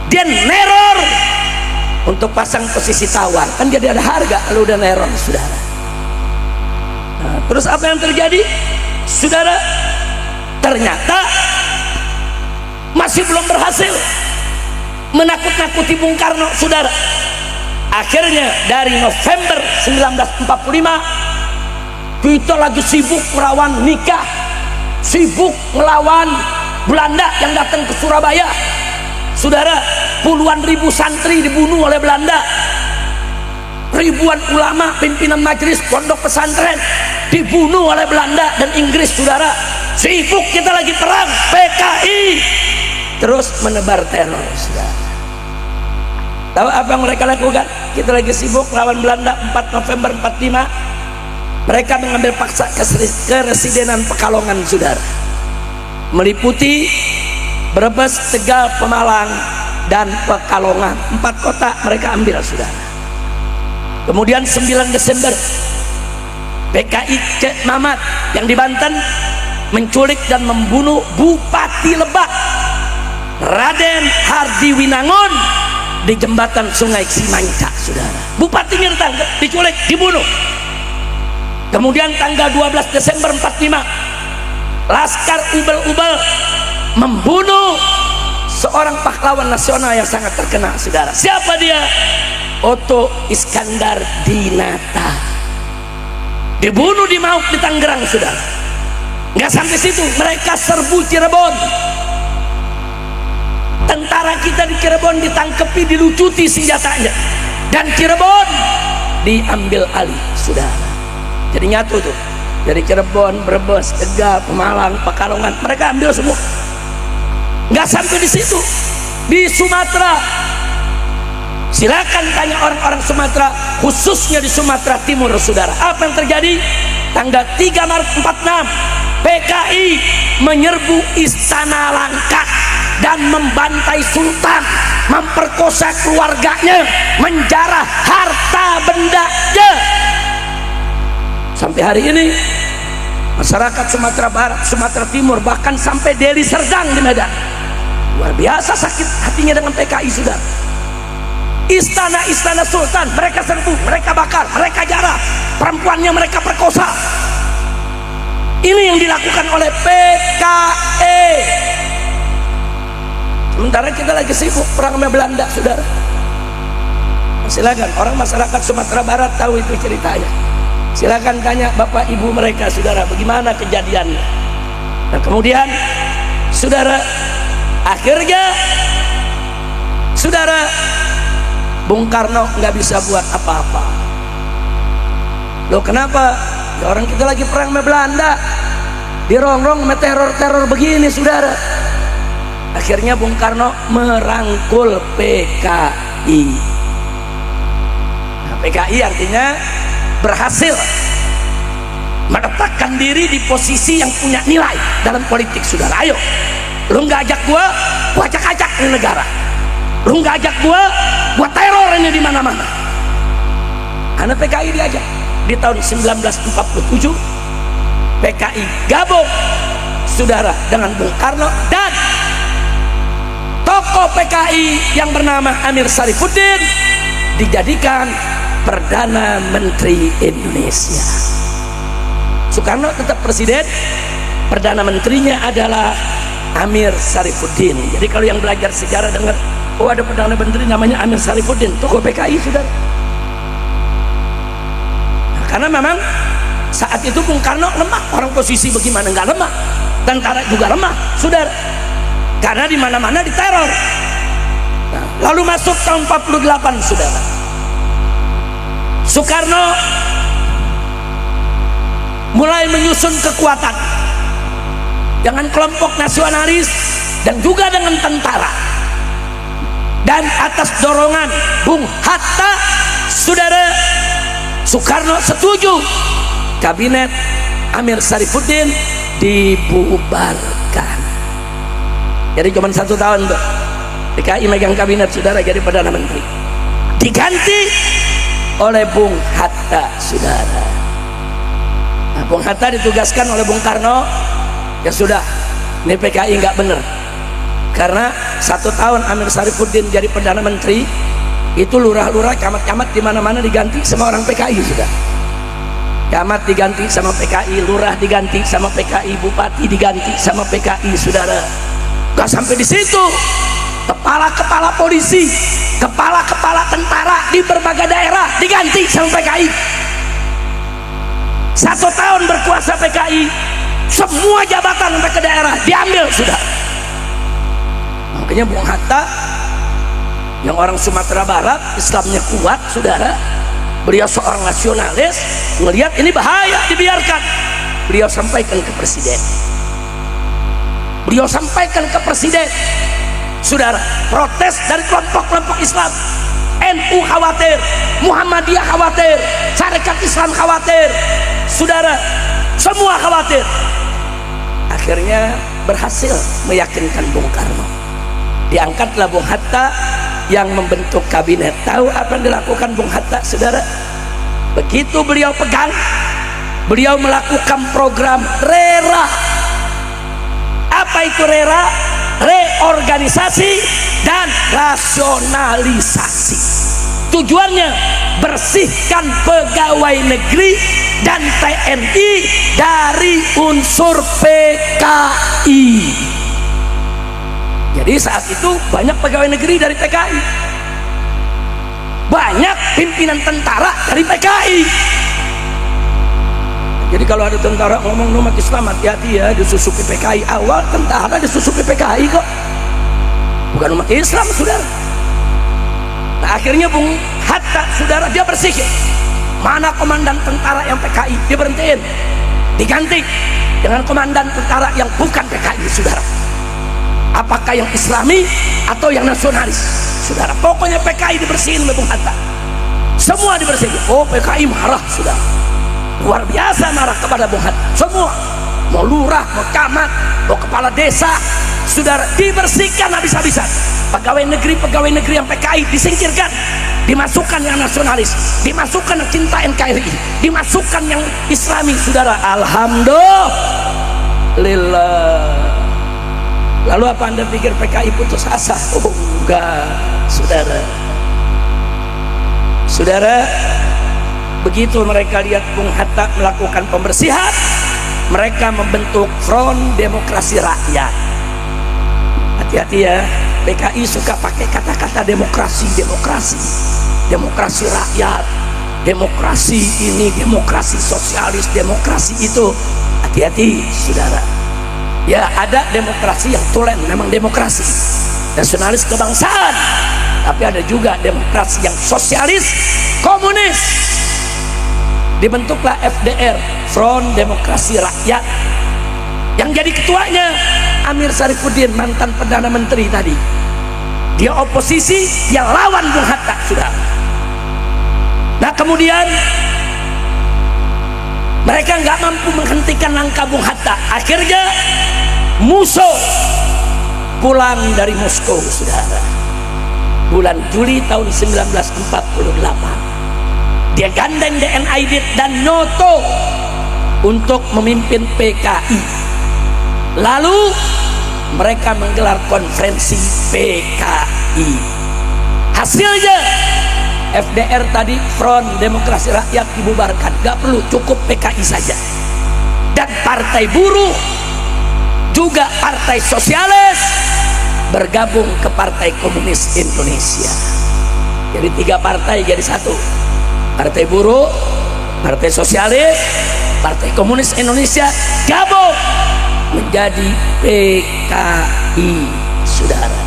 Dia neror untuk pasang posisi tawar, kan jadi ada harga kalau udah neror, saudara. Nah, terus apa yang terjadi, saudara? Ternyata masih belum berhasil menakut-nakuti Bung Karno, saudara. Akhirnya dari November 1945 kita lagi sibuk melawan nikah, sibuk melawan Belanda yang datang ke Surabaya, saudara. Puluhan ribu santri dibunuh oleh Belanda, ribuan ulama pimpinan majelis pondok pesantren dibunuh oleh Belanda dan Inggris, saudara. Sibuk kita lagi perang, PKI terus menebar teror, saudara. Tahu apa yang mereka lakukan? Kita lagi sibuk melawan Belanda 4 November 45, mereka mengambil paksa keresidenan Pekalongan, saudara, meliputi Brebes, Tegal, Pemalang, dan Pekalongan. 4 kota mereka ambil, saudara. Kemudian 9 Desember PKI Cek Mamat yang di Banten menculik dan membunuh Bupati Lebak Raden Hardi Winangun di jembatan Sungai Cimanca, saudara. Bupatinya ditangkap, diculik, dibunuh. Kemudian tanggal 12 Desember 45 Laskar Ubel-Ubel membunuh seorang pahlawan nasional yang sangat terkenal, saudara. Siapa dia? Otto Iskandar Dinata. Dibunuh di Mauk di Tangerang, saudara. Nggak sampai situ, mereka serbu Cirebon. Tentara kita di Cirebon ditangkepi, dilucuti senjatanya, dan Cirebon diambil alih, saudara. Jadi nyatu tuh, dari Cirebon, Brebes, Tegal, Pemalang, Pekalongan, mereka ambil semua. Nggak sampai di situ, di Sumatera. Silakan tanya orang-orang Sumatera, khususnya di Sumatera Timur, saudara. Apa yang terjadi? Tanggal 3 Maret 46 PKI menyerbu Istana Langkat dan membantai Sultan, memperkosa keluarganya, menjarah harta bendanya. Sampai hari ini masyarakat Sumatera Barat, Sumatera Timur, bahkan sampai Deli Serdang di Medan, luar biasa sakit hatinya dengan PKI, saudara. Istana-istana Sultan mereka serbu, mereka bakar, mereka jarah, perempuannya mereka perkosa. Ini yang dilakukan oleh PKI. Sementara kita lagi sibuk perang sama Belanda, saudara. Silakan orang masyarakat Sumatera Barat tahu itu ceritanya. Silakan tanya bapak ibu mereka, saudara, bagaimana kejadiannya. Nah kemudian, saudara, akhirnya, saudara, Bung Karno nggak bisa buat apa-apa. Loh kenapa? Ya orang kita lagi perang sama Belanda, dirongrong sama teror-teror begini, saudara. Akhirnya Bung Karno merangkul PKI. Nah, PKI artinya berhasil meletakkan diri di posisi yang punya nilai dalam politik, saudara. Ayo, lu nggak ajak gua ajak-ajak di negara. Lu nggak ajak gua teror ini di mana-mana. anak PKI diajak di tahun 1947. PKI gabung saudara dengan Bung Karno, dan tokoh PKI yang bernama Amir Syarifuddin dijadikan Perdana Menteri Indonesia. Soekarno tetap presiden, Perdana Menterinya adalah Amir Syarifuddin. Jadi kalau yang belajar sejarah dengar, oh ada Perdana Menteri namanya Amir Syarifuddin, tokoh PKI saudara. Nah, karena memang saat itu Bung Karno lemah, orang posisi bagaimana nggak lemah, tentara juga lemah saudara, karena di mana-mana diteror. Nah, lalu masuk tahun 48 saudara, Soekarno mulai menyusun kekuatan dengan kelompok nasionalis dan juga dengan tentara, dan atas dorongan Bung Hatta saudara, Soekarno setuju kabinet Amir Syarifuddin dibubarkan. Jadi cuma 1 tahun tuh PKI megang kabinet saudara, jadi Perdana Menteri, diganti oleh Bung Hatta saudara. Nah, Bung Hatta ditugaskan oleh Bung Karno, ya sudah, ini PKI nggak bener, karena 1 tahun Amir Syarifuddin jadi Perdana Menteri, itu lurah-lurah, camat-camat di mana-mana diganti sama orang PKI sudah. Camat diganti sama PKI, lurah diganti sama PKI, bupati diganti sama PKI saudara. Gak sampai di situ, kepala-kepala polisi, kepala-kepala tentara di berbagai daerah diganti sama PKI. 1 tahun berkuasa PKI, semua jabatan sampai ke daerah diambil sudah. Makanya Bung Hatta yang orang Sumatera Barat, Islamnya kuat saudara, beliau seorang nasionalis, melihat ini bahaya dibiarkan, beliau sampaikan ke presiden. Beliau sampaikan ke presiden saudara, protes dari kelompok-kelompok Islam. NU khawatir, Muhammadiyah khawatir, Syarikat Islam khawatir saudara, semua khawatir. Akhirnya berhasil meyakinkan Bung Karno, diangkatlah Bung Hatta yang membentuk kabinet. Tahu apa yang dilakukan Bung Hatta saudara? Begitu beliau pegang, beliau melakukan program RERA. Apa itu RERA? Reorganisasi dan rasionalisasi. Tujuannya bersihkan pegawai negeri dan TNI dari unsur PKI. Jadi saat itu banyak pegawai negeri dari PKI, banyak pimpinan tentara dari PKI. Jadi kalau ada tentara ngomong umat Islam hati-hati ya, disusupi PKI. Awal tentara disusupi PKI kok, bukan umat Islam saudara. Nah akhirnya Bung Hatta saudara, dia bersihin mana komandan tentara yang PKI, dia berhentiin, diganti dengan komandan tentara yang bukan PKI saudara. Apakah yang Islami atau yang nasionalis saudara, pokoknya PKI dibersihin oleh Bung Hatta, semua dibersihin. Oh PKI marah saudara, luar biasa marah kepada Bung Hatta. Semua, mau lurah, mau camat, mau kepala desa saudara, dibersihkan habis-habisan. Pegawai negeri yang PKI disingkirkan, dimasukkan yang nasionalis, dimasukkan yang cinta NKRI, dimasukkan yang Islami saudara. Alhamdulillah. Lalu apa anda pikir PKI putus asa? Oh enggak saudara. Saudara, begitu mereka lihat Bung Hatta melakukan pembersihan, mereka membentuk Front Demokrasi Rakyat. Hati-hati ya, PKI suka pakai kata-kata demokrasi, demokrasi rakyat, demokrasi ini, demokrasi sosialis, demokrasi itu. Hati-hati saudara. Ya ada demokrasi yang tulen, memang demokrasi nasionalis kebangsaan, tapi ada juga demokrasi yang sosialis komunis. Dibentuklah FDR, Front Demokrasi Rakyat, yang jadi ketuanya Amir Syarifuddin, mantan Perdana Menteri tadi. Dia oposisi, dia lawan Bung Hatta sudah. Nah kemudian mereka nggak mampu menghentikan langkah Bung Hatta. Akhirnya Musso pulang dari Moskow saudara, bulan Juli tahun 1948. dia gandeng DN Aidit dan Noto untuk memimpin PKI. Lalu mereka menggelar konferensi PKI. Hasilnya FDR tadi, Front Demokrasi Rakyat, dibubarkan. Gak perlu, cukup PKI saja. Dan partai buruh juga partai sosialis bergabung ke Partai Komunis Indonesia. Jadi 3 partai jadi satu. Partai buruh, partai sosialis, Partai Komunis Indonesia gabung menjadi PKI, saudara.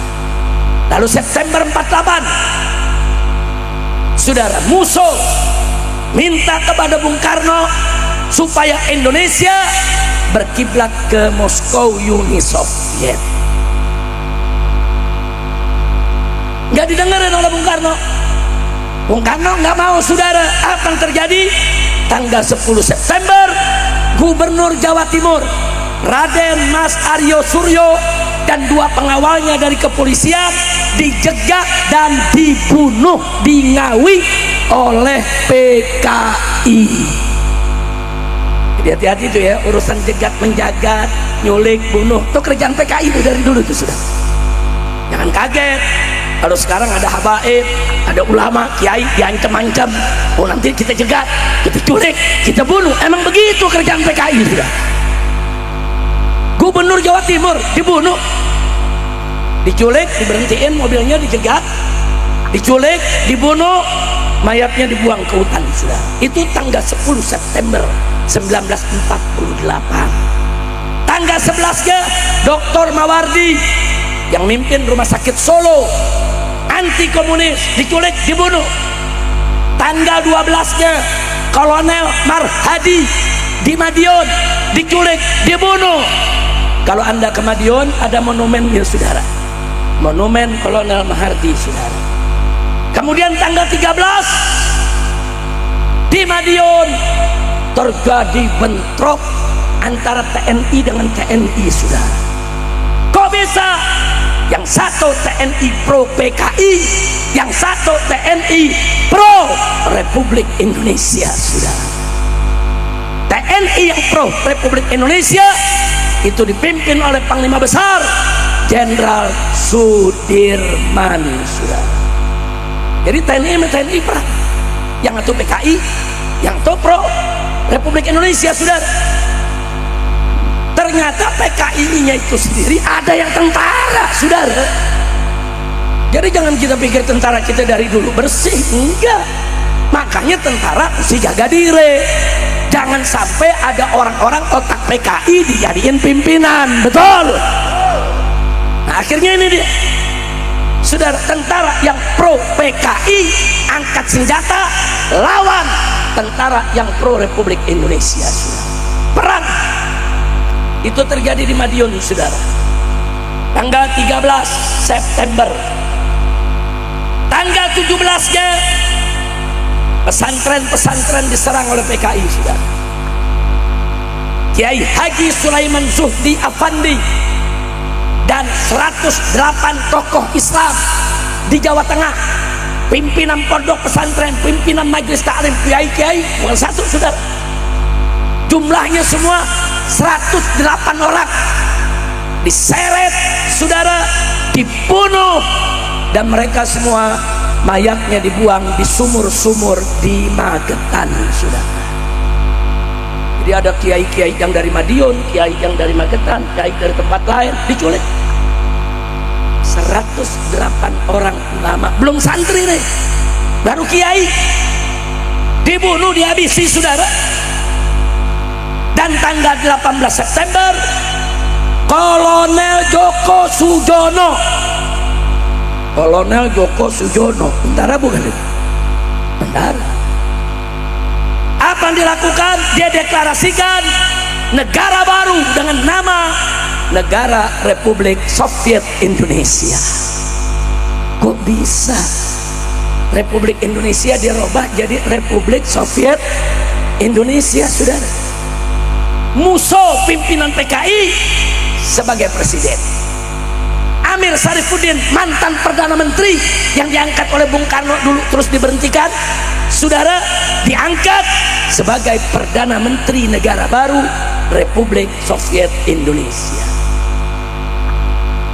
Lalu September 48, saudara, Musso minta kepada Bung Karno supaya Indonesia berkiblat ke Moskow, Uni Soviet. Nggak didengarin oleh Bung Karno. Bung Karno nggak mau, saudara. Apa yang terjadi? Tanggal 10 September, Gubernur Jawa Timur Raden Mas Aryo Suryo dan 2 pengawalnya dari kepolisian dijegat dan dibunuh di Ngawi oleh PKI. Jadi hati-hati itu ya, urusan jegat menjagat, nyulik, bunuh, itu kerjaan PKI itu dari dulu itu sudah. Jangan kaget kalau sekarang ada habaib, ada ulama, kiai diancam-ancam, oh nanti kita jegat, kita culik, kita bunuh. Emang begitu kerjaan PKI sudah. Gubernur Jawa Timur dibunuh, diculik, diberhentiin mobilnya, dijegat, diculik, dibunuh, mayatnya dibuang ke hutan sudah. Itu tanggal 10 September 1948. Tanggal 11-nya Dr. Mawardi yang mimpin Rumah Sakit Solo, anti komunis, diculik, dibunuh. Tanggal 12-nya Kolonel Marhadi di Madiun, diculik, dibunuh. Kalau Anda ke Madiun, ada monumennya saudara, monumen Kolonel Mahardi saudara. Kemudian tanggal 13 di Madiun terjadi bentrok antara TNI dengan TNI saudara. Kok bisa? Yang satu TNI pro PKI, yang satu TNI pro Republik Indonesia saudara. TNI yang pro Republik Indonesia itu dipimpin oleh Panglima Besar Jenderal Sudirman saudara. Jadi TNI sama TNI perang, yang satu PKI, yang satu pro Republik Indonesia saudara. Ternyata PKI-nya itu sendiri ada yang tentara saudara. Jadi jangan kita pikir tentara kita dari dulu bersih, enggak. Makanya tentara mesti jaga diri, jangan sampai ada orang-orang otak PKI dijadiin pimpinan, betul. Nah akhirnya ini dia saudara, tentara yang pro PKI angkat senjata lawan tentara yang pro Republik Indonesia saudara. Perang itu terjadi di Madiun saudara, tanggal 13 September. Tanggal 17-nya pesantren-pesantren diserang oleh PKI saudara. Kiai Haji Sulaiman Zuhdi Afandi dan 108 tokoh Islam di Jawa Tengah, pimpinan pondok pesantren, pimpinan majelis taklim, kiai-kiai, bukan satu saudara, jumlahnya semua 108 orang diseret saudara, dibunuh, dan mereka semua mayatnya dibuang di sumur-sumur di Magetan saudara. Jadi ada kiai-kiai yang dari Madiun, kiai yang dari Magetan, kiai dari tempat lain diculik. 108 orang ulama, belum santri nih, baru kiai, dibunuh, dihabisi saudara. Dan tanggal 18 September Kolonel Joko Sujono, Kolonel Joko Sujono, tentara bukan itu? Tentara. Apa yang dilakukan? Dia deklarasikan negara baru dengan nama Negara Republik Soviet Indonesia. Kok bisa Republik Indonesia dirubah jadi Republik Soviet Indonesia saudara? Musso pimpinan PKI sebagai presiden, Amir Sarifuddin mantan Perdana Menteri yang diangkat oleh Bung Karno dulu terus diberhentikan, saudara, diangkat sebagai Perdana Menteri negara baru Republik Soviet Indonesia.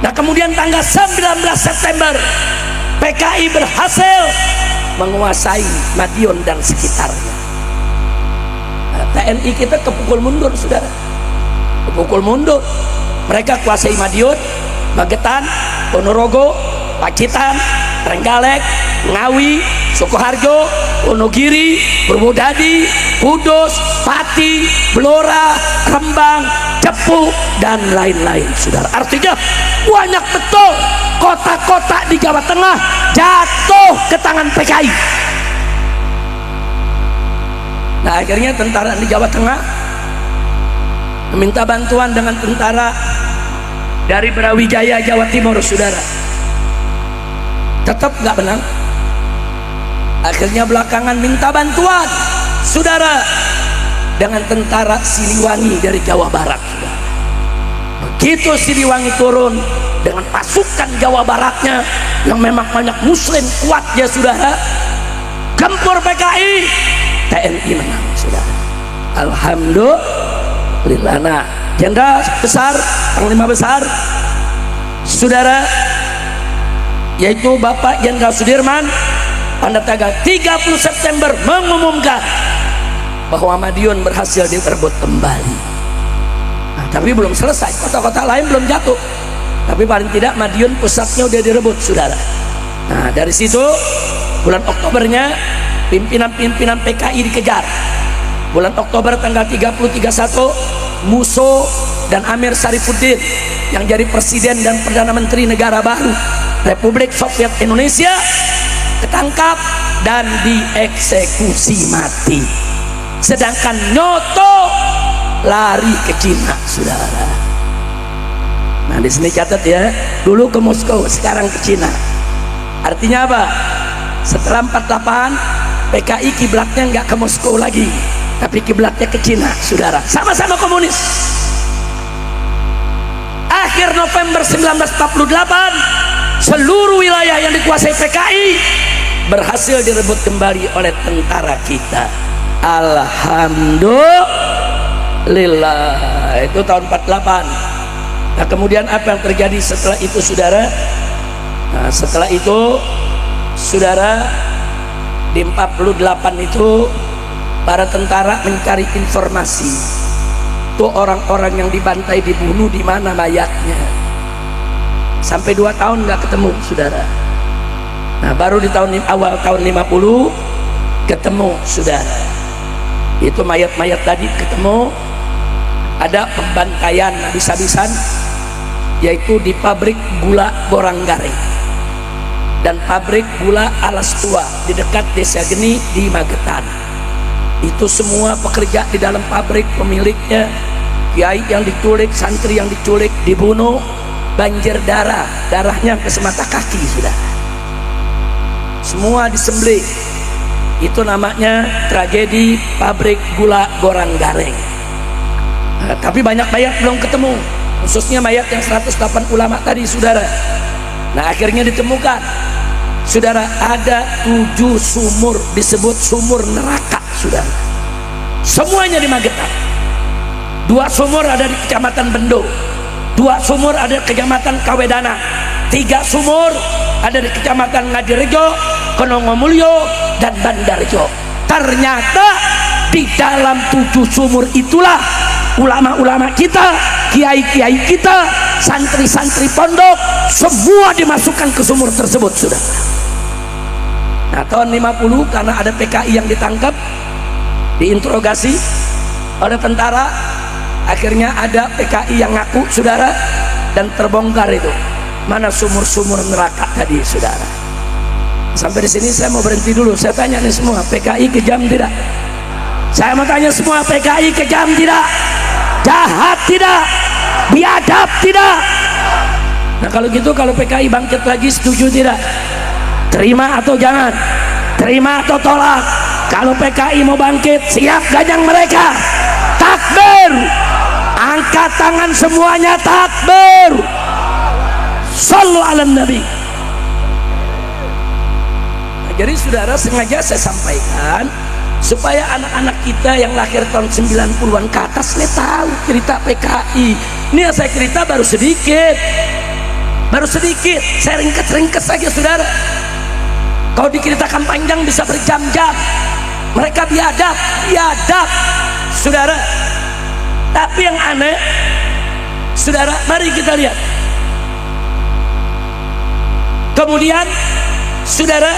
Nah, kemudian tanggal 19 September PKI berhasil menguasai Madiun dan sekitarnya. Nah, TNI kita kepukul mundur, saudara, kepukul mundur. Mereka kuasai Madiun, Magetan, Ponorogo, Pacitan, Trenggalek, Ngawi, Sukoharjo, Wonogiri, Purwodadi, Kudus, Pati, Blora, Rembang, Cepu, dan lain-lain, saudara. Artinya banyak betul kota-kota di Jawa Tengah jatuh ke tangan PKI. Nah, akhirnya tentara di Jawa Tengah meminta bantuan dengan tentara dari Brawijaya, Jawa Timur, saudara. Tetap nggak menang. Akhirnya belakangan minta bantuan, saudara, dengan tentara Siliwangi dari Jawa Barat, saudara. Begitu Siliwangi turun dengan pasukan Jawa Baratnya yang memang banyak muslim kuatnya, saudara, gempur PKI, TNI menang, saudara. Alhamdulillah. Nah, Jenderal besar, Panglima besar, saudara, yaitu Bapak Jenderal Sudirman, pada tanggal 30 September mengumumkan bahwa Madiun berhasil direbut kembali. Nah, tapi belum selesai, kota-kota lain belum jatuh, tapi paling tidak Madiun pusatnya udah direbut, saudara. Nah, dari situ bulan Oktobernya pimpinan-pimpinan PKI dikejar. Bulan Oktober tanggal 30-31 Musso dan Amir Sarifuddin yang jadi presiden dan perdana menteri negara baru Republik Soviet Indonesia ketangkap dan dieksekusi mati. Sedangkan Nyoto lari ke Cina, saudara. Nah, di sini catat ya, dulu ke Moskow, sekarang ke Cina. Artinya apa? Setelah 48 PKI kiblatnya nggak ke Moskow lagi, tapi kiblatnya ke Cina, saudara. Sama-sama komunis. Akhir November 1948 seluruh wilayah yang dikuasai PKI berhasil direbut kembali oleh tentara kita. Alhamdulillah. Itu tahun 48. Nah, kemudian apa yang terjadi setelah itu, saudara? Nah, setelah itu, saudara, di 48 itu para tentara mencari informasi. Tuh orang-orang yang dibantai, dibunuh, di mana mayatnya. Sampai 2 tahun nggak ketemu, saudara. Nah, baru di awal tahun 50 ketemu, saudara. Itu mayat-mayat tadi ketemu. Ada pembantaian habis-habisan, yaitu di pabrik gula Boranggaring dan pabrik gula Alas Tua di dekat Desa Geni di Magetan. Itu semua pekerja di dalam pabrik, pemiliknya, kiai yang diculik, santri yang diculik, dibunuh, banjir darah, darahnya ke semata kaki, sudah semua disembelih. Itu namanya tragedi pabrik gula Boranggaring. Nah, tapi banyak mayat belum ketemu, khususnya mayat yang 108 ulama tadi, saudara. Nah, akhirnya ditemukan, saudara, ada 7 sumur, disebut sumur neraka, saudara. Semuanya di Magetan. 2 sumur ada di Kecamatan Bendo, 2 sumur ada di Kecamatan Kawedana, 3 sumur ada di Kecamatan Ngadirejo, Konongomulyo, dan Bandarjo. Ternyata di dalam 7 sumur itulah ulama-ulama kita, kiai-kiai kita, santri-santri pondok, semua dimasukkan ke sumur tersebut, sudah. Nah, tahun 50 karena ada PKI yang ditangkap, diinterogasi oleh tentara, akhirnya ada PKI yang ngaku, saudara, dan terbongkar itu mana sumur-sumur neraka tadi, saudara. Sampai di sini saya mau berhenti dulu. Saya tanya nih semua, PKI kejam tidak? Saya mau tanya semua, PKI kejam tidak? Jahat tidak? Biadab tidak? Nah, kalau gitu, kalau PKI bangkit lagi, setuju tidak? Terima atau jangan? Terima atau tolak? Kalau PKI mau bangkit, siap ganyang mereka? Takbir! Angkat tangan semuanya, takbir! Sallu ala Nabi. Jadi saudara, sengaja saya sampaikan supaya anak-anak kita yang lahir tahun 90-an ke atas nih tahu cerita PKI. Ini yang saya cerita baru sedikit, saya ringkas saja saudara. Kalau diceritakan panjang bisa berjam-jam. Mereka biadab saudara. Tapi yang aneh saudara, mari kita lihat. Kemudian saudara,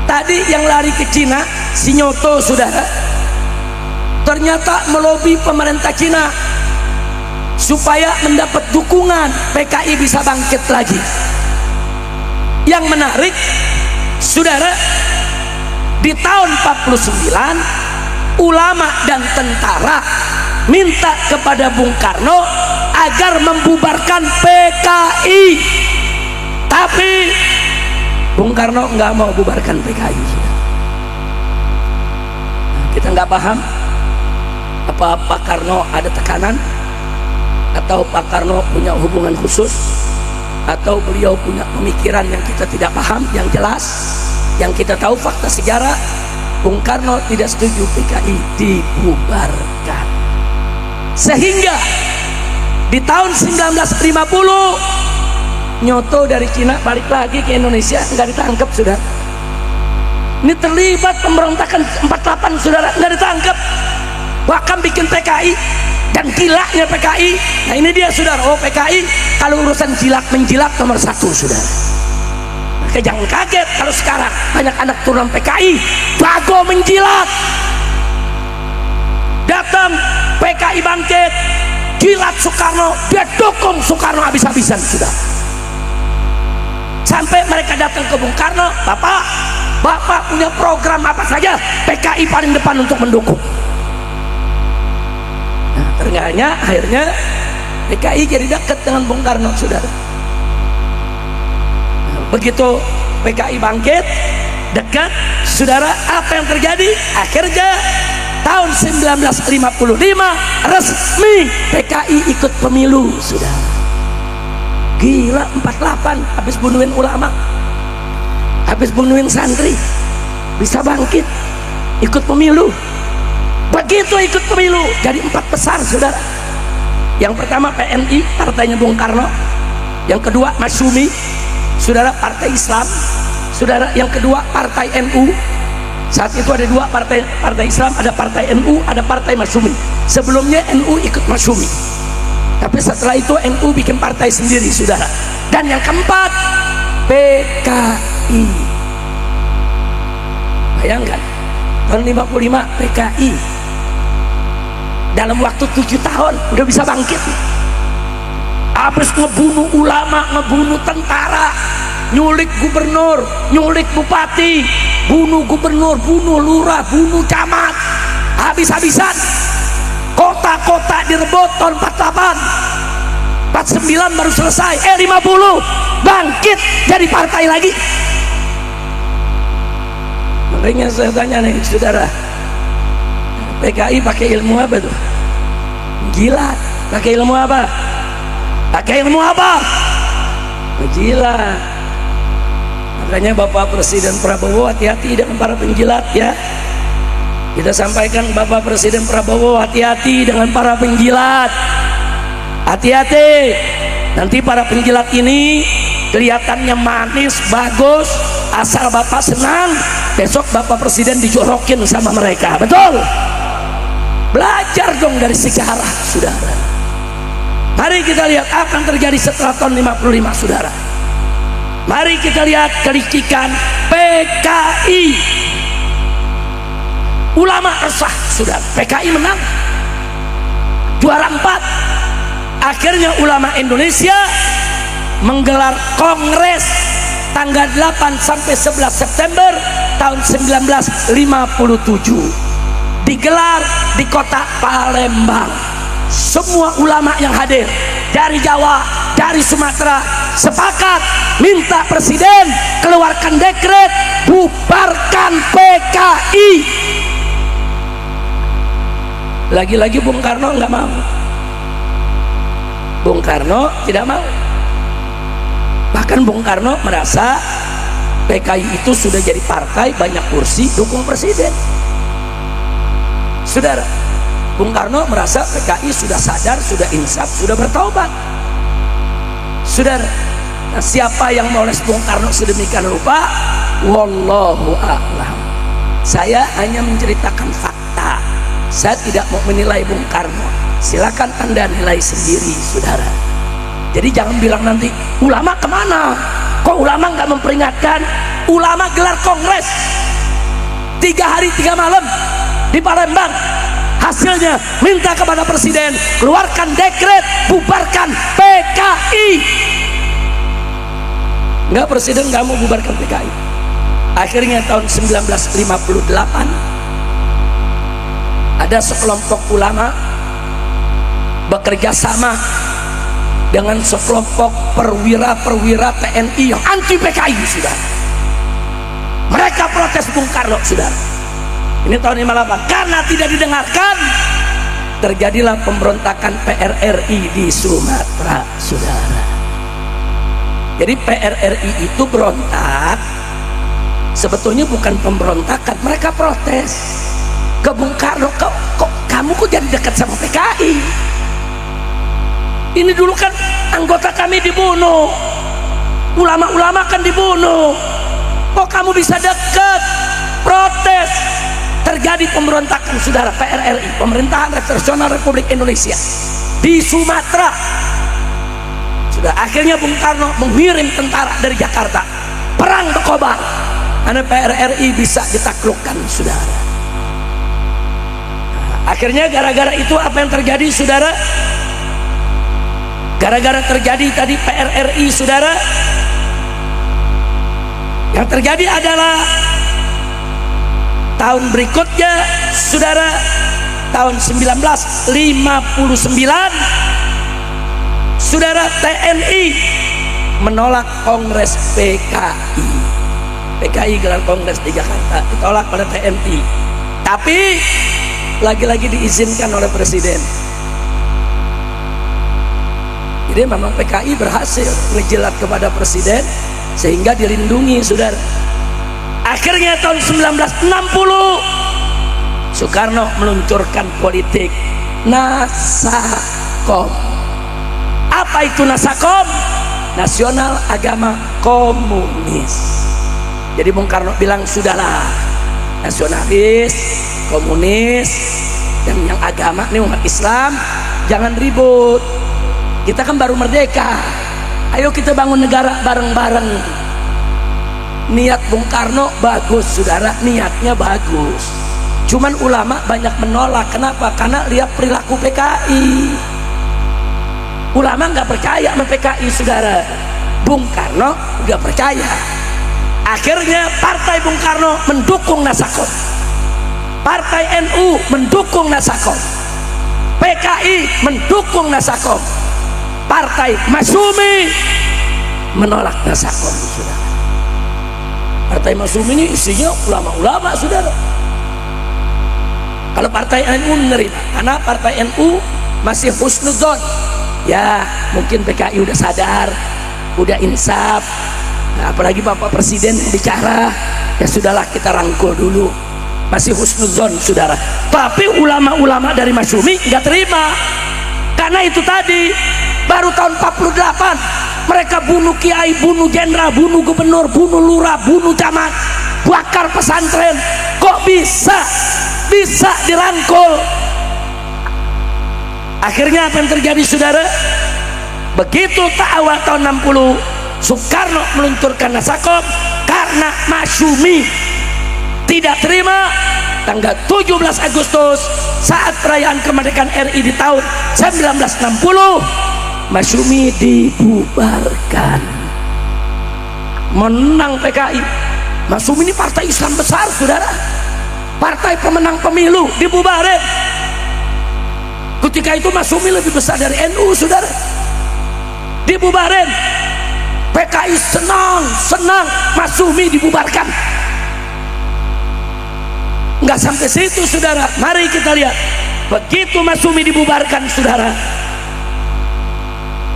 tadi yang lari ke Cina si Nyoto saudara, ternyata melobi pemerintah Cina supaya mendapat dukungan PKI bisa bangkit lagi. Yang menarik saudara, di tahun 49 ulama dan tentara minta kepada Bung Karno agar membubarkan PKI, tapi Bung Karno nggak mau bubarkan PKI. Kita nggak paham apa Pak Karno ada tekanan, atau Pak Karno punya hubungan khusus, atau beliau punya pemikiran yang kita tidak paham. Yang jelas, yang kita tahu fakta sejarah, Bung Karno tidak setuju PKI dibubarkan. Sehingga di tahun 1950 Nyoto dari Cina balik lagi ke Indonesia, nggak ditangkap saudara. Ini terlibat pemberontakan 48 saudara, nggak ditangkap, bahkan bikin PKI. Dan gilanya PKI, nah ini dia saudara, oh PKI kalau urusan jilat menjilat nomor 1 saudara. Maka jangan kaget kalau sekarang banyak anak turunan PKI jago menjilat. Datang PKI bangkit, jilat Soekarno, dia dukung Soekarno habis-habisan sudah. Sampai mereka datang ke Bung Karno, Bapak punya program apa saja, PKI paling depan untuk mendukung. Nah, ternyata akhirnya PKI jadi dekat dengan Bung Karno saudara. Nah, begitu PKI bangkit dekat saudara, apa yang terjadi? Akhirnya tahun 1955 resmi PKI ikut pemilu saudara. Gila, 48 habis bunuhin ulama, habis bunuhin santri, bisa bangkit ikut pemilu. Begitu ikut pemilu jadi 4 besar saudara. Yang pertama PNI, partainya Bung Karno. Yang kedua Masyumi saudara, partai Islam saudara. Yang kedua partai NU. Saat itu ada 2 partai Islam, ada partai NU, ada partai Masyumi. Sebelumnya NU ikut Masyumi, tapi setelah itu NU bikin partai sendiri saudara. Dan yang keempat PKI. Bayangkan tahun 55 PKI dalam waktu 7 tahun udah bisa bangkit. Habis ngebunuh ulama, ngebunuh tentara, nyulik gubernur, nyulik bupati, bunuh gubernur, bunuh lurah, bunuh camat, habis-habisan. Kota-kota direbut tahun 48, 49 baru selesai, 50 bangkit jadi partai lagi. Makanya saya tanya nih saudara, PKI pakai ilmu apa tuh? Gila, pakai ilmu apa? Pakai ilmu apa? Gila. Makanya Bapak Presiden Prabowo hati-hati dengan para penjilat ya. Kita sampaikan Bapak Presiden Prabowo hati-hati dengan para penjilat. Hati-hati. Nanti para penjilat ini kelihatannya manis, bagus, asal Bapak senang, besok Bapak Presiden dijorokin sama mereka. Betul? Belajar dong dari sejarah saudara. Mari kita lihat apa yang terjadi setelah tahun 55 saudara. Mari kita lihat kelicikan PKI. Ulama resah saudara, PKI menang juara 4. Akhirnya ulama Indonesia menggelar kongres tanggal 8 sampai 11 September tahun 1957. Digelar di kota Palembang. Semua ulama yang hadir dari Jawa, dari Sumatera sepakat minta presiden keluarkan dekret bubarkan PKI. Lagi-lagi Bung Karno nggak mau. Bung Karno tidak mau. Bahkan Bung Karno merasa PKI itu sudah jadi partai, banyak kursi, dukung presiden. Saudara, Bung Karno merasa PKI sudah sadar, sudah insaf, sudah bertaubat. Saudara, nah, siapa yang moles Bung Karno sedemikian rupa? Wallahu a'lam. Saya hanya menceritakan fakta. Saya tidak mau menilai Bung Karno. Silakan Anda nilai sendiri, saudara. Jadi jangan bilang nanti ulama kemana? Kok ulama nggak memperingatkan? Ulama gelar kongres 3 hari 3 malam di Palembang. Hasilnya minta kepada presiden keluarkan dekret bubarkan PKI. Nggak, presiden nggak mau bubarkan PKI. Akhirnya tahun 1958 ada sekelompok ulama bekerja sama dengan sekelompok perwira-perwira TNI yang anti PKI, sudah. Mereka protes Bung Karno, sudah. Ini tahun 58. Karena tidak didengarkan, terjadilah pemberontakan PRRI di Sumatera, saudara. Jadi PRRI itu berontak, sebetulnya bukan pemberontakan, mereka protes ke Bung Karno. Kok kamu kok jadi dekat sama PKI? Ini dulu kan anggota kami dibunuh, ulama-ulama kan dibunuh, kok kamu bisa dekat? Protes. Terjadi pemberontakan, saudara. PRRI, Pemerintahan Revolusioner Republik Indonesia, di Sumatera. Sudah, akhirnya Bung Karno mengirim tentara dari Jakarta, perang Bekobar, karena PRRI bisa ditaklukkan, saudara. Nah, akhirnya gara-gara itu apa yang terjadi, saudara? Gara-gara terjadi tadi PRRI, saudara, yang terjadi adalah tahun berikutnya, saudara, tahun 1959, saudara, TNI menolak kongres PKI. PKI gelar kongres di Jakarta ditolak oleh TNI, tapi lagi-lagi diizinkan oleh presiden. Jadi memang PKI berhasil ngejilat kepada presiden sehingga dilindungi, saudara. Akhirnya tahun 1960 Soekarno meluncurkan politik Nasakom. Apa itu Nasakom? Nasional Agama Komunis. Jadi Bung Karno bilang, sudahlah, nasionalis, komunis, dan yang agama ini umat Islam, jangan ribut. Kita kan baru merdeka, ayo kita bangun negara bareng-bareng. Niat Bung Karno bagus, saudara, niatnya bagus. Cuman ulama banyak menolak. Kenapa? Karena lihat perilaku PKI. Ulama nggak percaya sama PKI, saudara. Bung Karno udah percaya. Akhirnya partai Bung Karno mendukung Nasakom, partai NU mendukung Nasakom, PKI mendukung Nasakom, partai Masyumi menolak Nasakom, saudara. Partai Masyumi ini isinya ulama-ulama, saudara. Kalau partai NU menerima, karena partai NU masih husnudzon. Ya mungkin PKI udah sadar, udah insaf. Nah, apalagi Bapak Presiden bicara, ya sudahlah kita rangkul dulu. Masih husnudzon, saudara. Tapi ulama-ulama dari Masyumi nggak terima, karena itu tadi baru tahun 48 mereka bunuh kiai, bunuh jenderal, bunuh gubernur, bunuh lurah, bunuh camat, bakar pesantren. Kok bisa dirangkul? Akhirnya apa yang terjadi, saudara? Begitu awal tahun 60 Soekarno meluncurkan Nasakom, karena Masyumi tidak terima. Tanggal 17 Agustus saat perayaan kemerdekaan RI di tahun 1960, Masyumi dibubarkan. Menang PKI. Masyumi ini partai Islam besar, saudara, partai pemenang pemilu, dibubarin. Ketika itu Masyumi lebih besar dari NU, saudara, dibubarin. PKI senang Masyumi dibubarkan. Nggak sampai situ, saudara. Mari kita lihat, begitu Masyumi dibubarkan, saudara,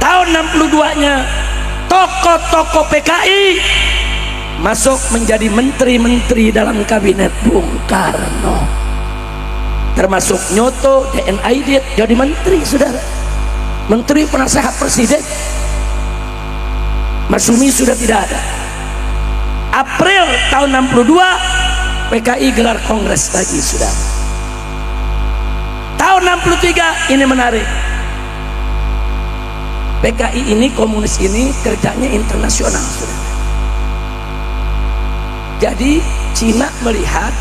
tahun 62-nya tokoh-tokoh PKI masuk menjadi menteri-menteri dalam kabinet Bung Karno, termasuk Nyoto, DN Aidit jadi menteri, saudara, menteri penasehat presiden. Masyumi sudah tidak ada. April tahun 62 PKI gelar kongres lagi, saudara. Tahun 63 ini menarik, PKI ini, komunis ini kerjanya internasional, saudara. Jadi Cina melihat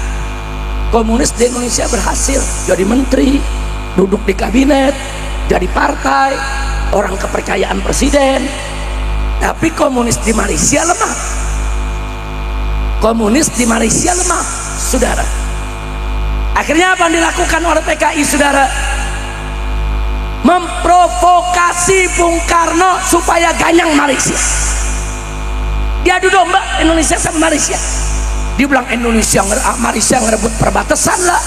komunis di Indonesia berhasil jadi menteri, duduk di kabinet, jadi partai, orang kepercayaan presiden. Tapi komunis di Malaysia lemah. Komunis di Malaysia lemah, saudara. Akhirnya apa yang dilakukan oleh PKI, saudara? Memprovokasi Bung Karno supaya ganyang Malaysia. Diadu domba Indonesia sama Malaysia. Dibilang Malaysia ngerebut perbatasan lah.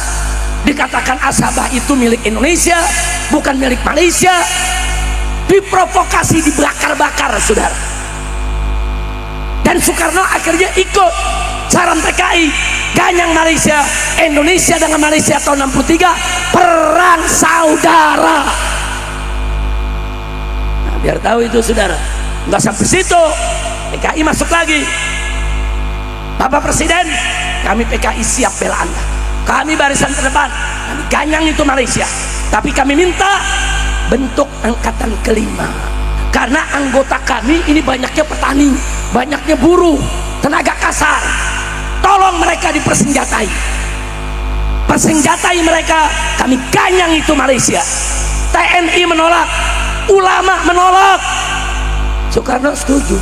Dikatakan Asabah itu milik Indonesia, bukan milik Malaysia. Diprovokasi, dibakar-bakar, saudara. Dan Soekarno akhirnya ikut saran PKI, ganyang Malaysia. Indonesia dengan Malaysia tahun 63 perang saudara. Nah, biar tahu itu, saudara. Nggak sampai situ, PKI masuk lagi. Bapak Presiden, kami PKI siap bela Anda. Kami barisan terdepan, kami ganyang itu Malaysia. Tapi kami minta bentuk angkatan kelima, karena anggota kami ini banyaknya petani, banyaknya buruh, tenaga kasar. Tolong mereka dipersenjatai, persenjatai mereka, kami ganyang itu Malaysia. TNI menolak, ulama menolak, Soekarno setuju.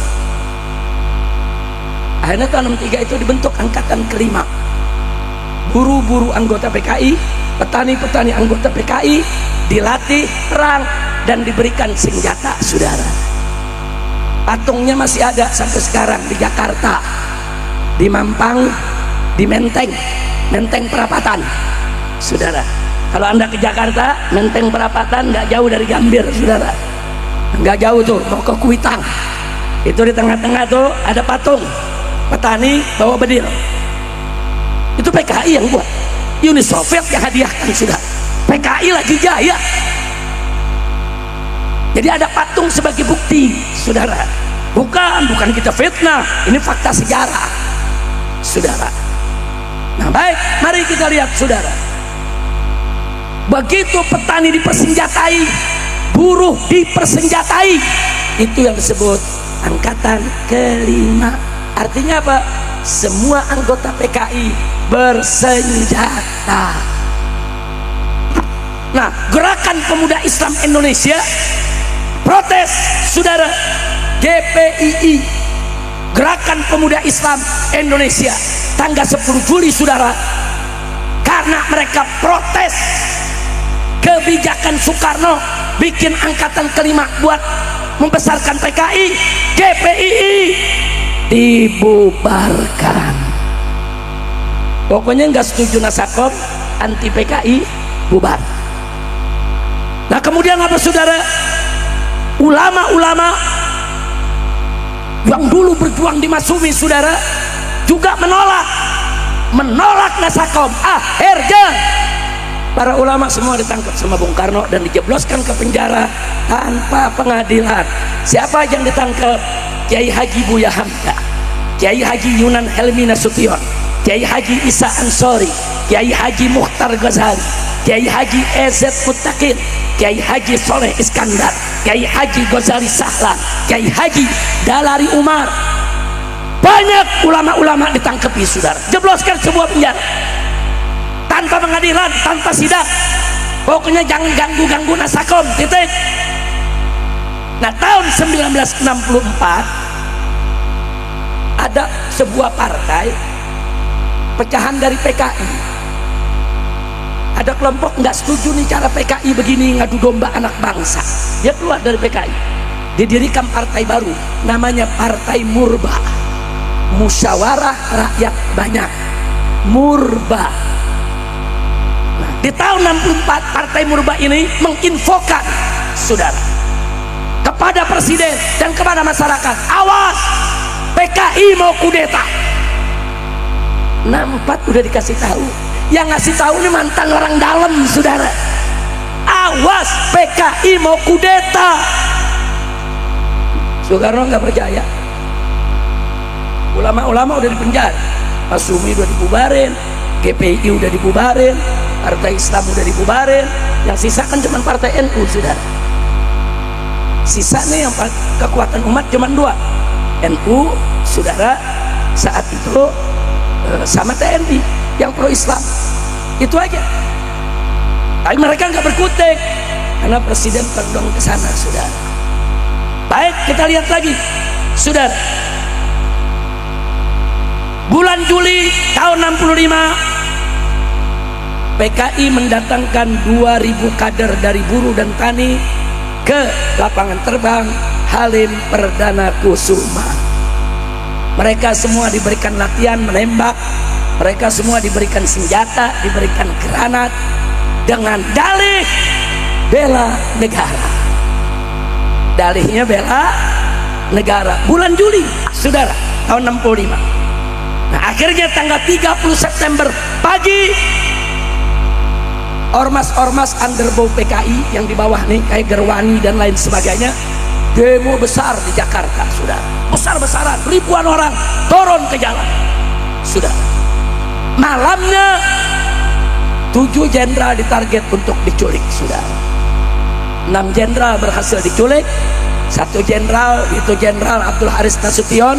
Akhirnya tahun 63 itu dibentuk angkatan kelima. Buruh-buruh anggota PKI, petani-petani anggota PKI dilatih perang dan diberikan senjata, saudara. Patungnya masih ada sampai sekarang di Jakarta, di Mampang, di Menteng Perapatan, saudara. Kalau Anda ke Jakarta, Menteng Perapatan nggak jauh dari Gambir, saudara. Nggak jauh tuh, mau ke Kuitang. Itu di tengah-tengah tuh ada patung petani bawa bedil. Itu PKI yang buat. Uni Soviet yang hadiahkan, sudah. PKI lagi jaya. Jadi ada patung sebagai bukti, saudara. Bukan kita fitnah, ini fakta sejarah, saudara. Nah, baik, mari kita lihat, saudara. Begitu petani dipersenjatai, buruh dipersenjatai, itu yang disebut angkatan kelima. Artinya apa? Semua anggota PKI bersenjata. Nah, Gerakan Pemuda Islam Indonesia protes, saudara. GPII, Gerakan Pemuda Islam Indonesia, tanggal 10 Juli, saudara. Karena mereka protes kebijakan Soekarno bikin angkatan kelima buat membesarkan PKI, GPII dibubarkan. Pokoknya nggak setuju Nasakom, anti PKI, bubar. Nah, kemudian apa, saudara? Ulama-ulama yang dulu berjuang di Masyumi, saudara, juga menolak Nasakom. Akhirnya para ulama semua ditangkap sama Bung Karno dan dijebloskan ke penjara tanpa pengadilan. Siapa yang ditangkap? Kiai Haji Buya Hamka, Kiai Haji Yunan Helmi Nasution, Kiai Haji Isa Ansori, Kiai Haji Mukhtar Ghazali, Kiai Haji EZ Muttaqin, Kiai Haji Soleh Iskandar, Kiai Haji Ghazali Sahlan, Kiai Haji Dalari Umar. Banyak ulama-ulama ditangkapi, saudara, jebloskan sebuah penjara tanpa pengadilan, tanpa sidang. Pokoknya jangan ganggu Nasakom, titik. Nah, tahun 1964 ada sebuah partai pecahan dari PKI. Ada kelompok nggak setuju nih cara PKI begini, ngadu domba anak bangsa. Dia keluar dari PKI, didirikan partai baru, namanya Partai Murba, Musyawarah Rakyat Banyak, Murba. Nah, di tahun 64 Partai Murba ini menginfokan, saudara, kepada presiden dan kepada masyarakat, awas, PKI mau kudeta. 64 udah dikasih tahu. Yang ngasih tahu ini mantan orang dalam, saudara. Awas, PKI mau kudeta. Soekarno nggak percaya. Ulama-ulama udah dipenjara, Masumi udah dibubarin, GPI udah dibubarin, Partai Islam udah dibubarin. Yang sisa kan cuma Partai NU, saudara. Sisa nih yang kekuatan umat cuma 2, NU, saudara, saat itu sama TNI yang pro Islam. Itu aja. Tapi mereka nggak berkutik karena presiden terdorong ke sana, saudara. Baik, kita lihat lagi, saudara. Bulan Juli tahun 65, PKI mendatangkan 2000 kader dari buruh dan tani ke lapangan terbang Halim Perdana Kusuma. Mereka semua diberikan latihan menembak, mereka semua diberikan senjata, diberikan granat dengan dalih bela negara. Dalihnya bela negara. Bulan Juli, saudara, tahun 65. Nah, akhirnya tanggal 30 September pagi, ormas-ormas underbow PKI yang di bawah nih kayak Gerwani dan lain sebagainya demo besar di Jakarta, saudara. Besar-besaran, ribuan orang turun ke jalan, saudara. Malamnya 7 jenderal ditarget untuk diculik, saudara. 6 jenderal berhasil diculik, 1 jenderal itu Jenderal Abdul Haris Nasution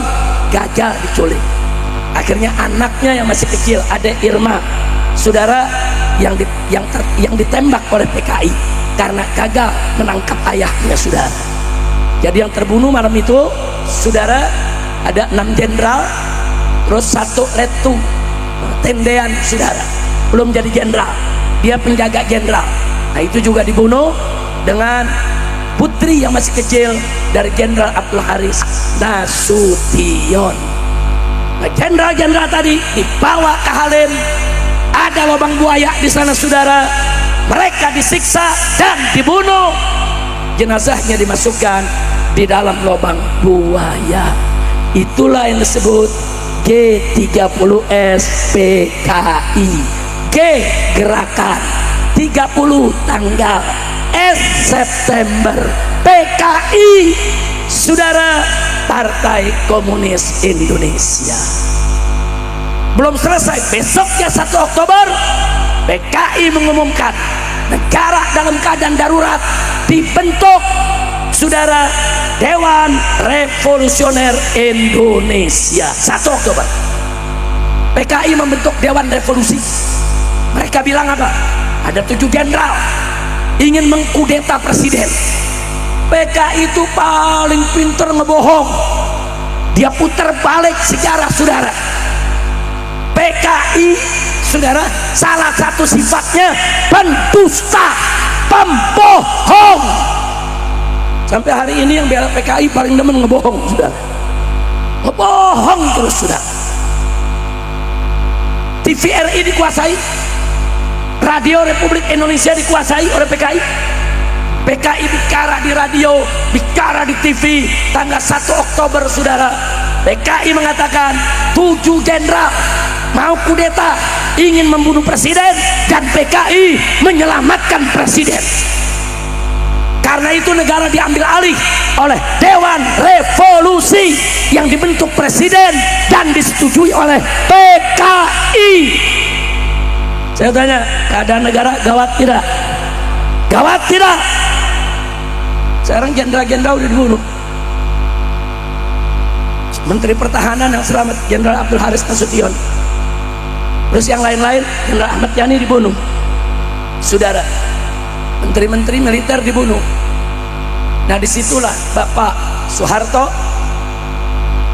gagal diculik. Akhirnya anaknya yang masih kecil, Ade Irma, saudara, yang ditembak oleh PKI karena gagal menangkap ayahnya, saudara. Jadi yang terbunuh malam itu, saudara, ada 6 jenderal, terus 1 letu tendean, saudara, belum jadi jenderal, dia penjaga jenderal. Nah, itu juga dibunuh dengan putri yang masih kecil dari Jenderal Abdul Haris Nasution. Nah, jenderal-jenderal tadi dibawa ke Halim, ada lubang buaya di sana, saudara. Mereka disiksa dan dibunuh. Jenazahnya dimasukkan di dalam lubang buaya. Itulah yang disebut G30S PKI. G gerakan, 30 tanggal, S September, PKI, saudara, Partai Komunis Indonesia. Belum selesai, besoknya 1 Oktober PKI mengumumkan negara dalam keadaan darurat, dibentuk, saudara, Dewan Revolusioner Indonesia. 1 Oktober PKI membentuk Dewan Revolusi. Mereka bilang apa? Ada 7 jenderal ingin mengkudeta presiden. PKI itu paling pinter ngebohong. Dia putar balik sejarah, saudara. PKI, saudara, salah satu sifatnya pendusta, pembohong. Sampai hari ini yang bela PKI paling demen ngebohong, saudara. Ngebohong terus, saudara. TVRI dikuasai, Radio Republik Indonesia dikuasai oleh PKI. PKI bicara di radio, bicara di TV. Tanggal 1 Oktober, saudara, PKI mengatakan 7 jenderal mau kudeta, ingin membunuh presiden, dan PKI menyelamatkan presiden. Karena itu negara diambil alih oleh Dewan Revolusi yang dibentuk presiden dan disetujui oleh PKI. Saya tanya, keadaan negara gawat tidak? Gawat tidak? Sekarang jenderal-jenderal udah dibunuh. Menteri Pertahanan yang selamat Jenderal Abdul Haris Nasution, terus yang lain-lain, Jenderal Ahmad Yani dibunuh, saudara. Menteri-menteri militer dibunuh. Nah, disitulah Bapak Soeharto,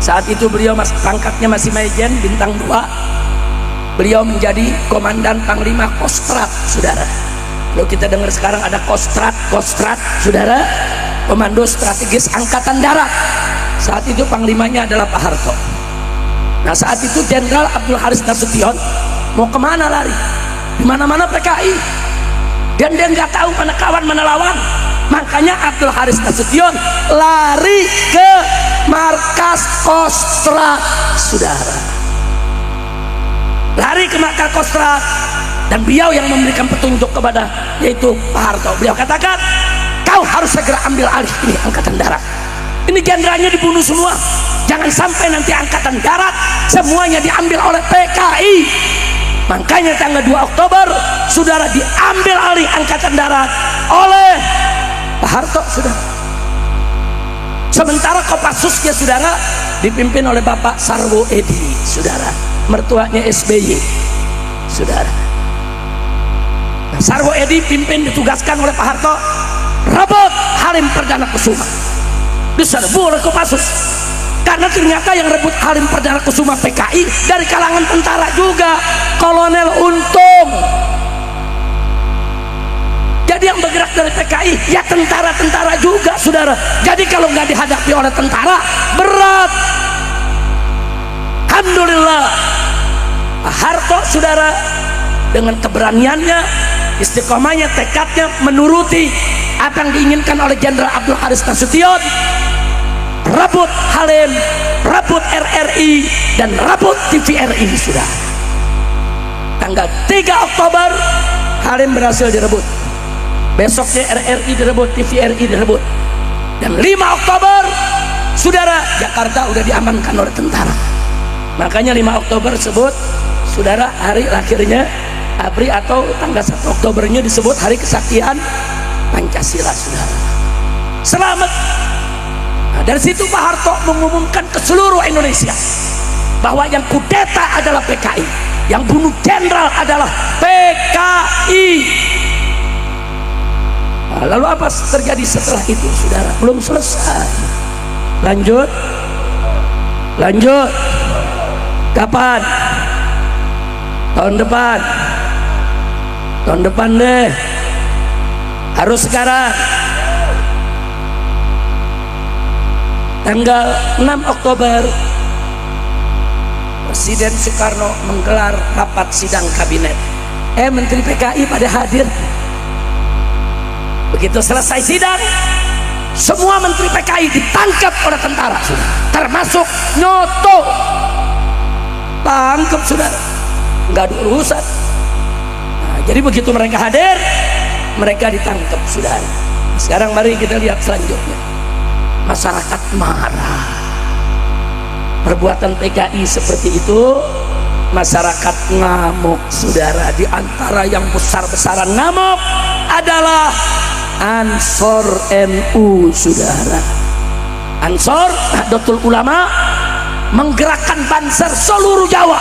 saat itu beliau pangkatnya masih Majen bintang 2, beliau menjadi Komandan Panglima Kostrat, saudara. Kalau kita dengar sekarang ada Kostrat, saudara, Komando Strategis Angkatan Darat. Saat itu panglimanya adalah Pak Harto. Nah, saat itu Jenderal Abdul Haris Nasution mau kemana lari? Di mana-mana PKI, dan dia nggak tahu mana kawan mana lawan, Makanya Abdul Haris Nasution lari ke markas Kostrad, saudara. Lari ke markas Kostrad, dan beliau yang memberikan petunjuk kepada yaitu Pak Harto. Beliau katakan, kau harus segera ambil alih ini angkatan darat. Ini jenderalnya dibunuh semua, jangan sampai nanti angkatan darat semuanya diambil oleh PKI. Makanya tanggal 2 Oktober saudara diambil alih angkatan darat oleh Pak Harto, saudara. Sementara Kopassusnya saudara dipimpin oleh Bapak Sarwo Edi, saudara, mertuanya SBY, saudara. Nah, Sarwo Edi ditugaskan oleh Pak Harto rebut Halim Perdana Kusuma, diserbu oleh Kopassus. Karena ternyata yang rebut Halim Perdana Kusuma PKI dari kalangan tentara juga, Kolonel Untung. Jadi yang bergerak dari PKI ya tentara-tentara juga, saudara. Jadi kalau nggak dihadapi oleh tentara berat. Alhamdulillah Pak Harto, saudara, dengan keberaniannya, istiqomahnya, tekadnya menuruti apa yang diinginkan oleh Jenderal Abdul Haris Nasution, rebut Halim, rebut RRI, dan rebut TVRI, sudah. Tanggal 3 Oktober Halim berhasil direbut, besoknya RRI direbut, TVRI direbut, dan 5 Oktober saudara Jakarta udah diamankan oleh tentara. Makanya 5 Oktober disebut, saudara, hari lahirnya ABRI, atau tanggal 1 Oktobernya disebut hari kesaktian Pancasila, saudara. Selamat. Nah, dari situ Pak Harto mengumumkan ke seluruh Indonesia bahwa yang kudeta adalah PKI, yang bunuh jenderal adalah PKI. Nah, lalu apa terjadi setelah itu, saudara? Belum selesai. Lanjut. Kapan? Tahun depan. Tahun depan deh. Harus sekarang. Tanggal 6 Oktober Presiden Soekarno menggelar rapat sidang kabinet. Menteri PKI pada hadir. Begitu selesai sidang, semua menteri PKI ditangkap oleh tentara, sudah, termasuk Nyoto. Tangkap, sudah, nggak ada urusan. Nah, jadi begitu mereka hadir, mereka ditangkap, sudah. Sekarang mari kita lihat selanjutnya. Masyarakat marah. Perbuatan PKI seperti itu, masyarakat ngamuk, saudara. Di antara yang besar-besaran ngamuk adalah Ansor NU, saudara. Ansor Nahdlatul Ulama menggerakkan Banser seluruh Jawa,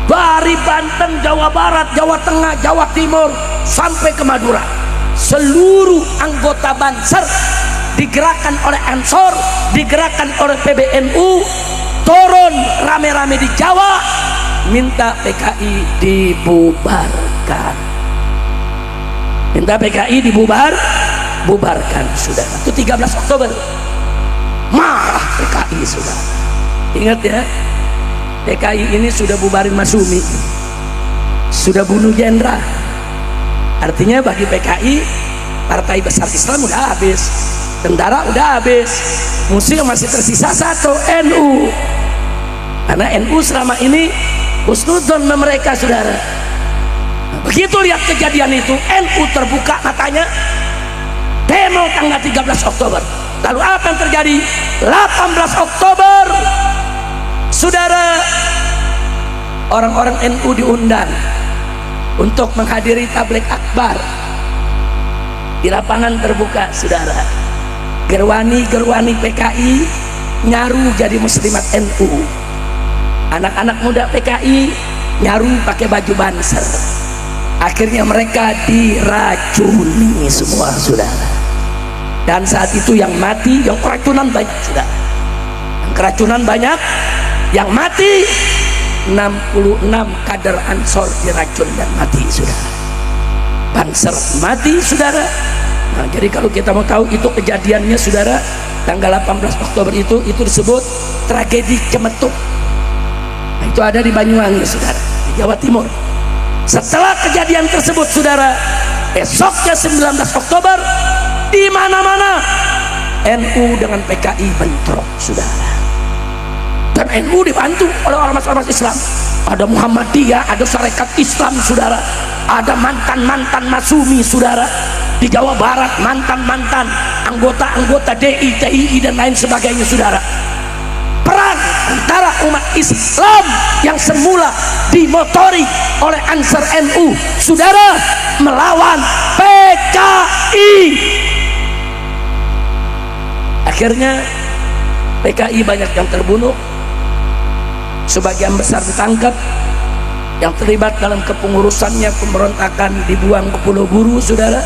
dari Banten, Jawa Barat, Jawa Tengah, Jawa Timur, sampai ke Madura. Seluruh anggota Banser digerakkan oleh Ansor, digerakkan oleh PBNU, turun rame-rame di Jawa minta PKI dibubarkan, minta PKI bubarkan, saudara. Itu 13 Oktober marah PKI, saudara. Ingat ya, PKI ini sudah bubarin Masumi, sudah bunuh jenderal. Artinya bagi PKI, partai besar Islam udah habis, tentara udah habis, musuh yang masih tersisa satu, NU. Karena NU selama ini husnudzon mereka, saudara. Nah, begitu lihat kejadian itu, NU terbuka matanya, demo tanggal 13 Oktober. Lalu apa yang terjadi? 18 Oktober, saudara, orang-orang NU diundang untuk menghadiri tabligh akbar di lapangan terbuka, saudara. Gerwani-gerwani PKI nyaru jadi muslimat NU, anak-anak muda PKI nyaru pakai baju Banser. Akhirnya mereka diracuni semua, saudara. Dan saat itu yang mati, yang keracunan banyak, saudara. Yang keracunan banyak, yang mati 66 kader Ansor diracun dan mati, saudara. Banser mati, saudara. Nah, jadi kalau kita mau tahu itu kejadiannya, saudara, tanggal 18 Oktober itu disebut tragedi Cemetuk. Nah, itu ada di Banyuwangi, saudara, di Jawa Timur. Setelah kejadian tersebut, saudara, besoknya 19 Oktober di mana-mana NU dengan PKI bentrok, saudara. Dan NU dibantu oleh ormas-ormas Islam. Ada Muhammadiyah, ada Sarekat Islam, saudara. Ada mantan-mantan Masumi, saudara. Di Jawa Barat mantan-mantan anggota-anggota DI, TII dan lain sebagainya, saudara. Perang antara umat Islam yang semula dimotori oleh Ansar NU, saudara, melawan PKI. Akhirnya PKI banyak yang terbunuh, sebagian besar ditangkap, yang terlibat dalam kepengurusannya pemberontakan dibuang ke Pulau Buru, saudara,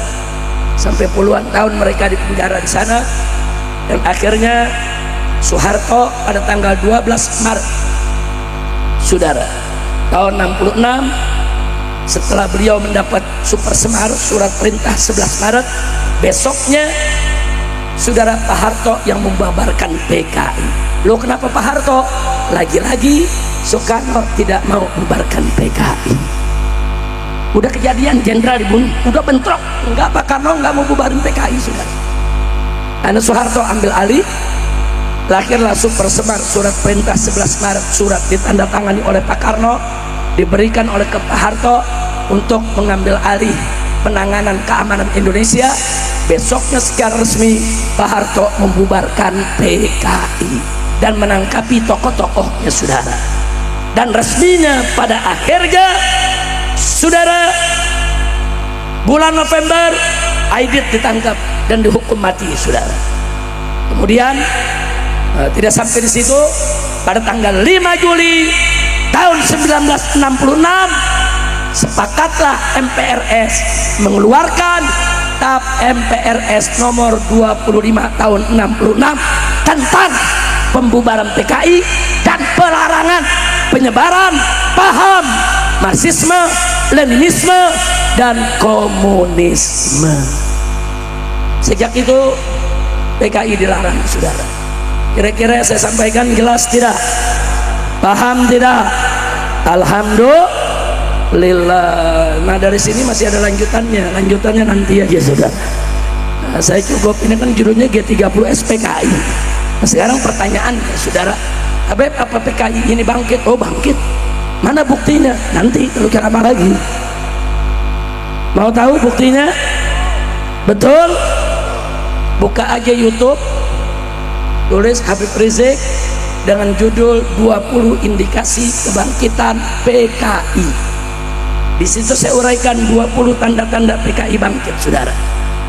sampai puluhan tahun mereka dipenjara di sana. Dan akhirnya Soeharto pada tanggal 12 Maret, saudara, tahun 66, setelah beliau mendapat Super Semar, surat perintah 11 Maret, besoknya saudara Pak Harto yang membubarkan PKI. Loh, kenapa Pak Harto? Lagi-lagi Soekarno tidak mau membubarkan PKI. Udah kejadian jenderal dibunuh, udah bentrok, enggak, Pak Karno enggak mau bubarin PKI, saudara. Karena Soeharto ambil alih, lahirlah Super Semar, surat perintah 11 Maret, surat ditandatangani oleh Pak Karno, diberikan oleh ke Pak Harto untuk mengambil alih penanganan keamanan Indonesia. Besoknya secara resmi Pak Harto membubarkan PKI dan menangkapi tokoh-tokohnya, saudara. Dan resminya pada akhirnya, saudara, bulan November Aidit ditangkap dan dihukum mati, saudara. Kemudian tidak sampai di situ, pada tanggal 5 Juli tahun 1966 sepakatlah MPRS mengeluarkan TAP MPRS nomor 25 tahun 66 tentang pembubaran PKI dan pelarangan penyebaran paham Marxisme, Leninisme dan komunisme. Sejak itu PKI dilarang, saudara. Kira-kira saya sampaikan jelas tidak? Paham tidak? Alhamdulillah. Nah, dari sini masih ada lanjutannya nanti aja, saudara. Nah, saya cukup, ini kan judulnya G30 SPKI. Nah, sekarang pertanyaannya, saudara, Habib, apa PKI ini bangkit? Oh, bangkit. Mana buktinya? Nanti kalau lama lagi. Mau tahu buktinya? Betul? Buka aja YouTube, tulis Habib Rizik dengan judul 20 indikasi kebangkitan PKI. Di situ saya uraikan 20 tanda-tanda PKI bangkit, saudara.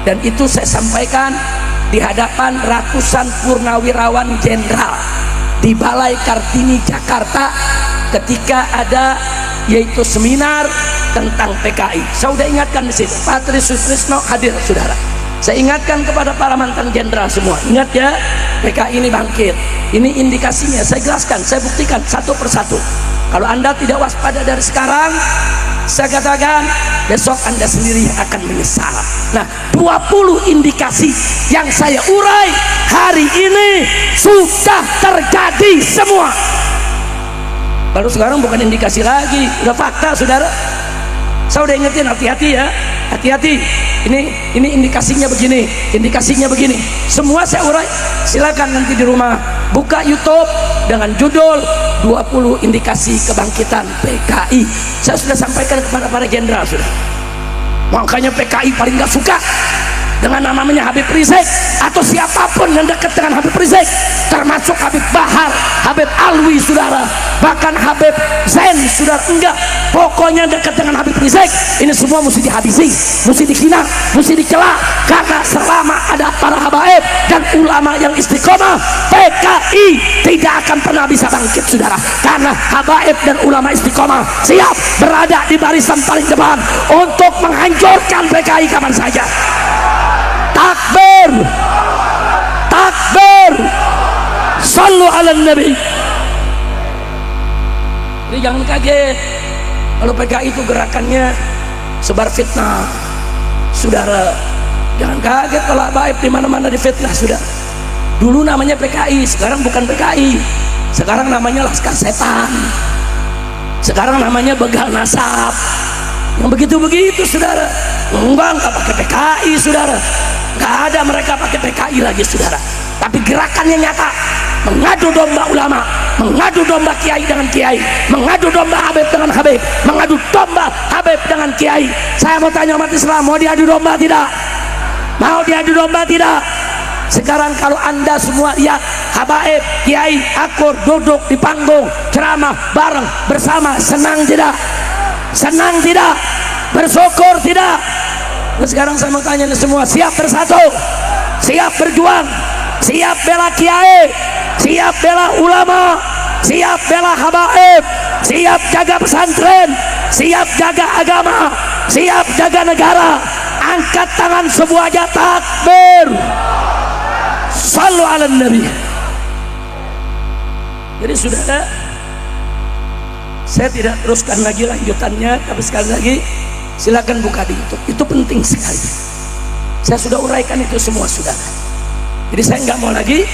Dan itu saya sampaikan di hadapan ratusan purnawirawan jenderal di Balai Kartini Jakarta ketika ada yaitu seminar tentang PKI. Saya sudah ingatkan di situ, Pak Tri Sutrisno hadir, saudara. Saya ingatkan kepada para mantan jenderal semua, ingat ya, PKI ini bangkit. Ini indikasinya, saya jelaskan, saya buktikan satu persatu. Kalau Anda tidak waspada dari sekarang, saya katakan besok Anda sendiri yang akan menyesal. Nah, 20 indikasi yang saya urai hari ini sudah terjadi semua. Baru sekarang bukan indikasi lagi, udah fakta, saudara. Saya udah ingetin, hati-hati ya, hati-hati. Ini indikasinya begini, indikasinya begini. Semua saya urai. Silakan nanti di rumah buka YouTube dengan judul 20 indikasi kebangkitan PKI. Saya sudah sampaikan kepada para jenderal, sudah. Makanya PKI paling gak suka dengan namanya Habib Rizik atau siapapun yang dekat dengan Habib Rizik, termasuk Habib Bahar, Habib Alwi, saudara, bahkan Habib Zain, saudara. Enggak, pokoknya dekat dengan Habib Rizik ini semua mesti dihabisi, mesti dihina, mesti dicela. Karena selama ada para habaib dan ulama yang istiqomah, PKI tidak akan pernah bisa bangkit, saudara. Karena habaib dan ulama istiqomah siap berada di barisan paling depan untuk menghancurkan PKI kapan saja. Takbir, takbir, sallu ala nabi. Jadi jangan kaget kalau PKI itu gerakannya sebar fitnah, saudara. Jangan kaget kalau baik di mana-mana difitnah, saudara. Dulu namanya PKI, sekarang bukan PKI. Sekarang namanya Laskar Setan. Sekarang namanya Begal Nasab. yang begitu-begitu saudara. Enggak pakai PKI saudara, nggak ada mereka pakai PKI lagi saudara, tapi gerakannya nyata, mengadu domba ulama, mengadu domba kiai dengan kiai, mengadu domba Habib dengan Habib, mengadu domba Habib dengan kiai. Saya mau tanya umat Islam, mau diadu domba tidak? Mau diadu domba tidak? Sekarang kalau anda semua lihat habaib, kiai, akur duduk di panggung ceramah bareng bersama, senang tidak? Senang tidak? Bersyukur tidak? Nah, sekarang saya mau tanya semua, siap bersatu? Siap berjuang? Siap bela kiai? Siap bela ulama? Siap bela habaib? Siap jaga pesantren? Siap jaga agama? Siap jaga negara? Angkat tangan semua aja, takbir. Sallu ala nabi. Jadi saudara, saya tidak teruskan lagi lanjutannya, tapi sekali lagi silakan buka di YouTube, itu penting sekali. Saya sudah uraikan itu semua saudara. Jadi saya nggak mau lagi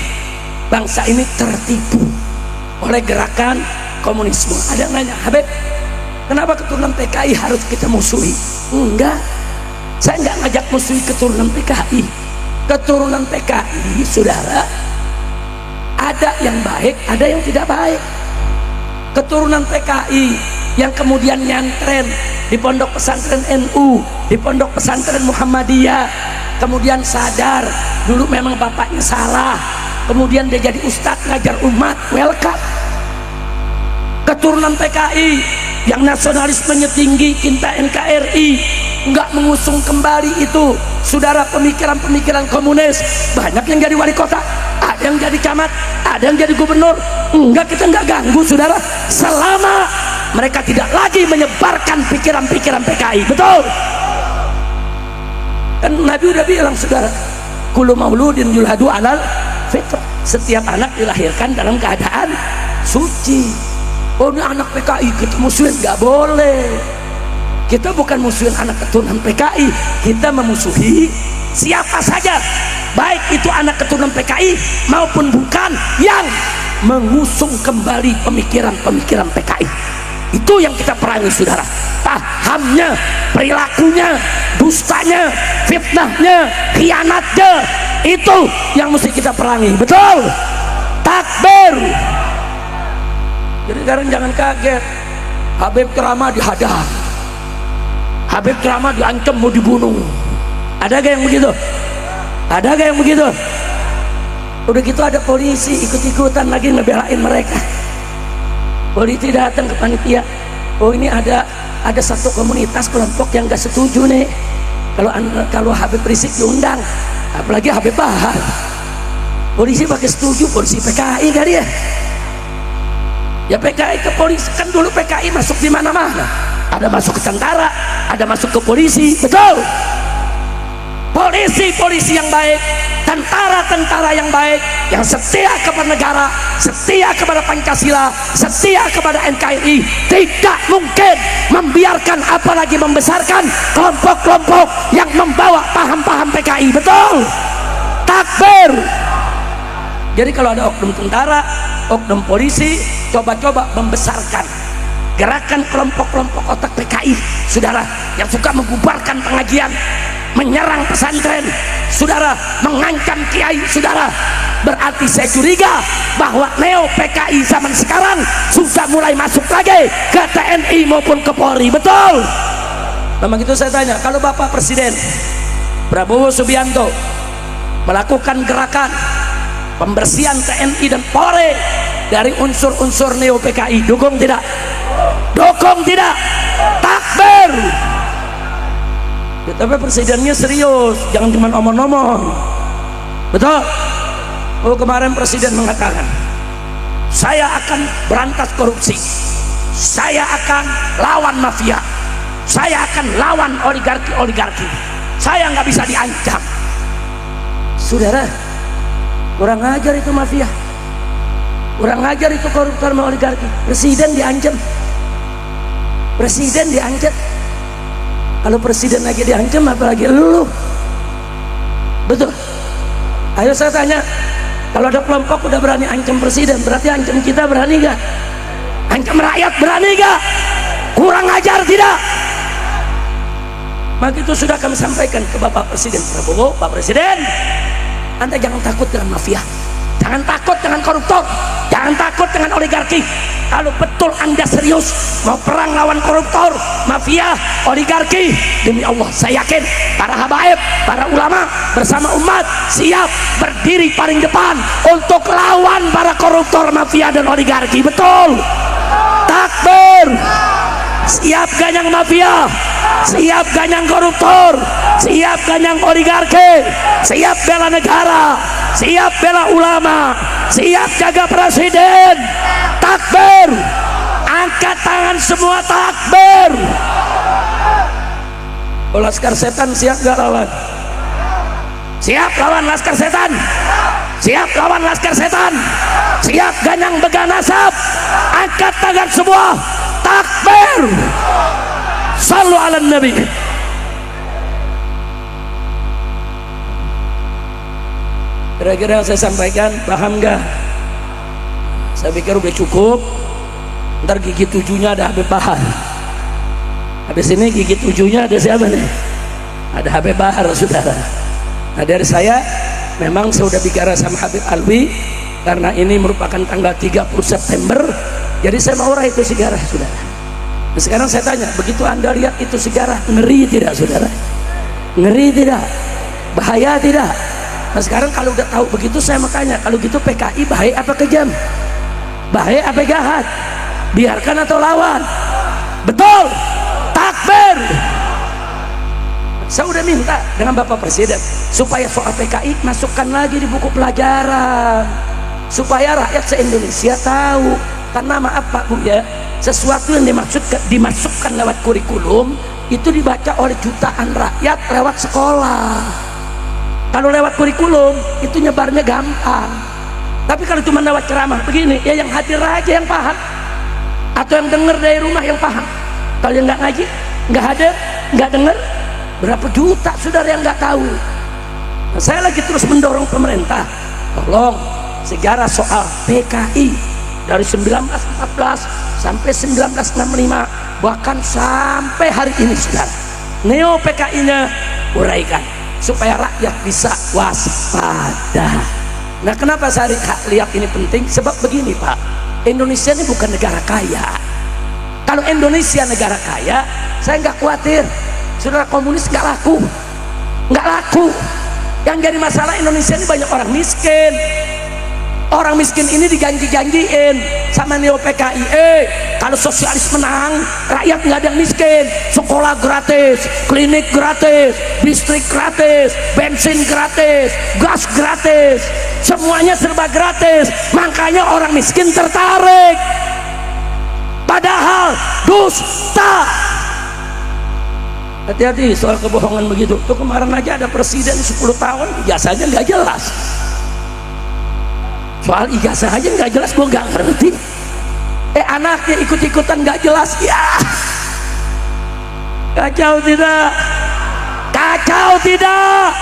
bangsa ini tertipu oleh gerakan komunisme. Ada yang nanya, Habib, kenapa keturunan PKI harus kita musuhi? Enggak, saya nggak ngajak musuhi keturunan PKI. Keturunan PKI saudara, ada yang baik, ada yang tidak baik. Keturunan PKI yang kemudian nyantren di pondok pesantren NU, di pondok pesantren Muhammadiyah, kemudian sadar dulu memang bapaknya salah, kemudian dia jadi ustadz ngajar umat, welcome. Keturunan PKI yang nasionalismenya tinggi, cinta NKRI, nggak mengusung kembali itu saudara pemikiran-pemikiran komunis, banyak yang jadi wali kota, ada yang jadi camat, ada yang jadi gubernur. Enggak, kita nggak ganggu saudara, selama mereka tidak lagi menyebarkan pikiran-pikiran PKI. Betul kan Nabi udah bilang saudara, kullu mauludin yuladu alal fitrah, setiap anak dilahirkan dalam keadaan suci. Oh, ini anak PKI kita musuhin? Nggak boleh. Kita bukan musuhin anak keturunan PKI, kita memusuhi siapa saja, baik itu anak keturunan PKI maupun bukan, yang mengusung kembali pemikiran-pemikiran PKI. Itu yang kita perangi saudara, pahamnya, perilakunya, dustanya, fitnahnya, khianatnya, itu yang mesti kita perangi. Betul? Takbir. Jadi sekarang jangan kaget, Habib ceramah dihadang, Habib ceramah diancam mau dibunuh. Ada gak yang begitu? Ada gak yang begitu? Udah gitu ada polisi ikut-ikutan lagi ngebelain mereka. Polisi datang ke panitia, oh ini ada satu komunitas kelompok yang gak setuju nih kalau Habib Rizik diundang, apalagi Habib Bahar. Polisi pakai setuju, polisi PKI kali ya. Ya PKI ke polisi, kan dulu PKI masuk di mana-mana, ada masuk ke tentara, ada masuk ke polisi. Betul? Polisi yang baik, tentara yang baik, yang setia kepada negara, setia kepada Pancasila, setia kepada NKRI, tidak mungkin membiarkan apalagi membesarkan kelompok-kelompok yang membawa paham-paham PKI. Betul? Takbir. Jadi kalau ada oknum tentara, oknum polisi coba-coba membesarkan gerakan kelompok-kelompok otak PKI saudara, yang suka membubarkan pengajian, menyerang pesantren saudara, mengancam kiai saudara, berarti saya curiga bahwa neo PKI zaman sekarang sudah mulai masuk lagi ke TNI maupun ke Polri. Betul? Memang itu saya tanya, kalau Bapak Presiden Prabowo Subianto melakukan gerakan pembersihan TNI dan Polri dari unsur-unsur neo PKI, dukung tidak? Dukung tidak? Takbir. Ya, tapi presidennya serius, jangan cuma omong-omong. Betul? Oh, kemarin presiden mengatakan, saya akan berantas korupsi, saya akan lawan mafia, saya akan lawan oligarki, saya nggak bisa diancam. Saudara, kurang ajar itu mafia, kurang ajar itu koruptor sama oligarki. Presiden diancam, presiden diancam. Kalau presiden lagi diancam, apalagi lu. Betul? Ayo saya tanya, kalau ada kelompok udah berani ancam presiden, berarti ancam kita berani gak? Ancam rakyat berani gak? Kurang ajar tidak? Maka itu sudah kami sampaikan ke Bapak Presiden Prabowo, Pak Presiden, Anda jangan takut dengan mafia, jangan takut dengan koruptor, jangan takut dengan oligarki. Kalau betul Anda serius mau perang lawan koruptor, mafia, oligarki, demi Allah saya yakin para habaib, para ulama bersama umat siap berdiri paling depan untuk lawan para koruptor, mafia dan oligarki. Betul? Takbir! Siap ganyang mafia, siap ganyang koruptor, siap ganyang oligarki, siap bela negara, siap bela ulama, siap jaga presiden. Takbir! Angkat tangan semua, takbir! Oh, laskar setan siap gak lawan? Siap lawan laskar setan? Siap lawan laskar setan? Siap ganyang beganasab? Angkat tangan semua, takbir! Sallu ala nabi. Kira-kira yang saya sampaikan paham gak? Saya pikir udah cukup. Ntar gigi tujuhnya ada Habib Bahar. Habis ini gigi tujuhnya ada siapa nih? Ada Habib Bahar, saudara. Nah, dari saya memang saya sudah bicara sama Habib Alwi karena ini merupakan tanggal 30 September. Jadi saya mau raih itu sejarah, saudara. Nah, sekarang saya tanya, begitu Anda lihat itu sejarah, ngeri tidak, saudara? Ngeri tidak? Bahaya tidak? Nah, sekarang kalau udah tahu begitu, saya makanya kalau gitu PKI bahaya apa kejam? Bahaya apa jahat? Biarkan atau lawan? Betul? Takbir! Saya udah minta dengan Bapak Presiden supaya soal PKI masukkan lagi di buku pelajaran supaya rakyat se-Indonesia tahu. Karena maaf Pak Bu ya, sesuatu yang dimasukkan lewat kurikulum itu dibaca oleh jutaan rakyat lewat sekolah. Kalau lewat kurikulum itu nyebarnya gampang, tapi kalau cuma lewat ceramah begini ya, yang hadir aja yang paham, atau yang dengar dari rumah yang paham. Kalau yang nggak ngaji, nggak hadir, nggak dengar, berapa juta saudara yang nggak tahu. Nah, saya lagi terus mendorong pemerintah, tolong sejarah soal PKI dari 1914 sampai 1965 bahkan sampai hari ini saudara, neo PKI-nya uraikan supaya rakyat bisa waspada. Nah, kenapa saya lihat ini penting? Sebab begini Pak, Indonesia ini bukan negara kaya. Kalau Indonesia negara kaya, saya nggak khawatir saudara komunis nggak laku, nggak laku. Yang jadi masalah Indonesia ini banyak orang miskin. Orang miskin ini dijanji-janjiin sama neo PKI, kalau sosialis menang rakyat nggak ada yang miskin, sekolah gratis, klinik gratis, listrik gratis, bensin gratis, gas gratis, semuanya serba gratis. Makanya orang miskin tertarik, padahal dusta. Hati-hati soal kebohongan begitu. Tuh kemarin aja ada presiden 10 tahun ijazahnya nggak jelas. Soal ijazah aja nggak jelas, gue nggak ngerti. Anaknya ikut-ikutan nggak jelas, ya kacau tidak? Kacau tidak?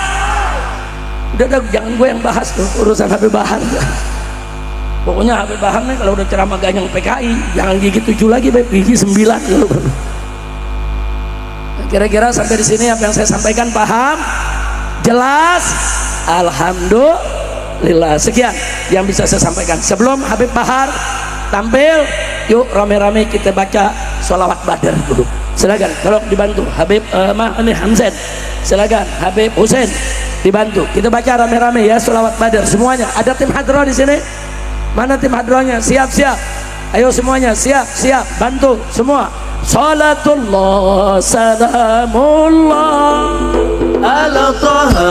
Udah jangan gue yang bahas tuh urusan Habib Bahar. Pokoknya Habib Bahar nih kalau udah ceramah ganyang PKI jangan gigi 7 lagi, gigi 9. Kira-kira sampai di sini apa yang saya sampaikan paham? Jelas? Alhamdulillah. Sekian yang bisa saya sampaikan. Sebelum Habib Bahar tampil, yuk rame-rame kita baca sholawat Badar dulu. Silakan, tolong dibantu Habib ini Hamzan. Silakan Habib Husain dibantu. Kita baca rame-rame ya sholawat Badar semuanya. Ada tim hadroh di sini? Mana tim hadrohnya? Siap-siap. Ayo semuanya siap-siap, bantu semua. Salatullah salamullah ala Taha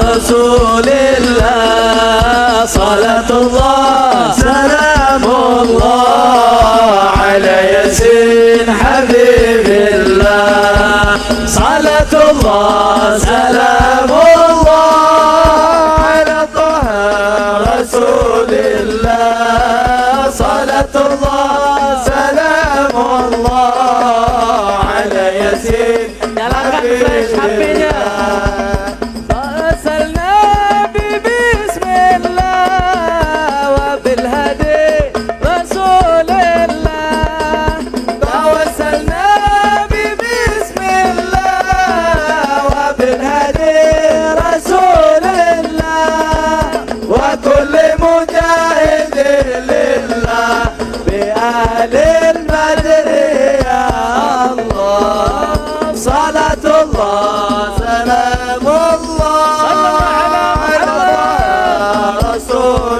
Rasulillah. Salatullah salamullah ala Yasin Habibillah. Salatullah salamullah ala Taha Rasulillah. Salatullah salamullah ala Yasin Habibillah. توسلنا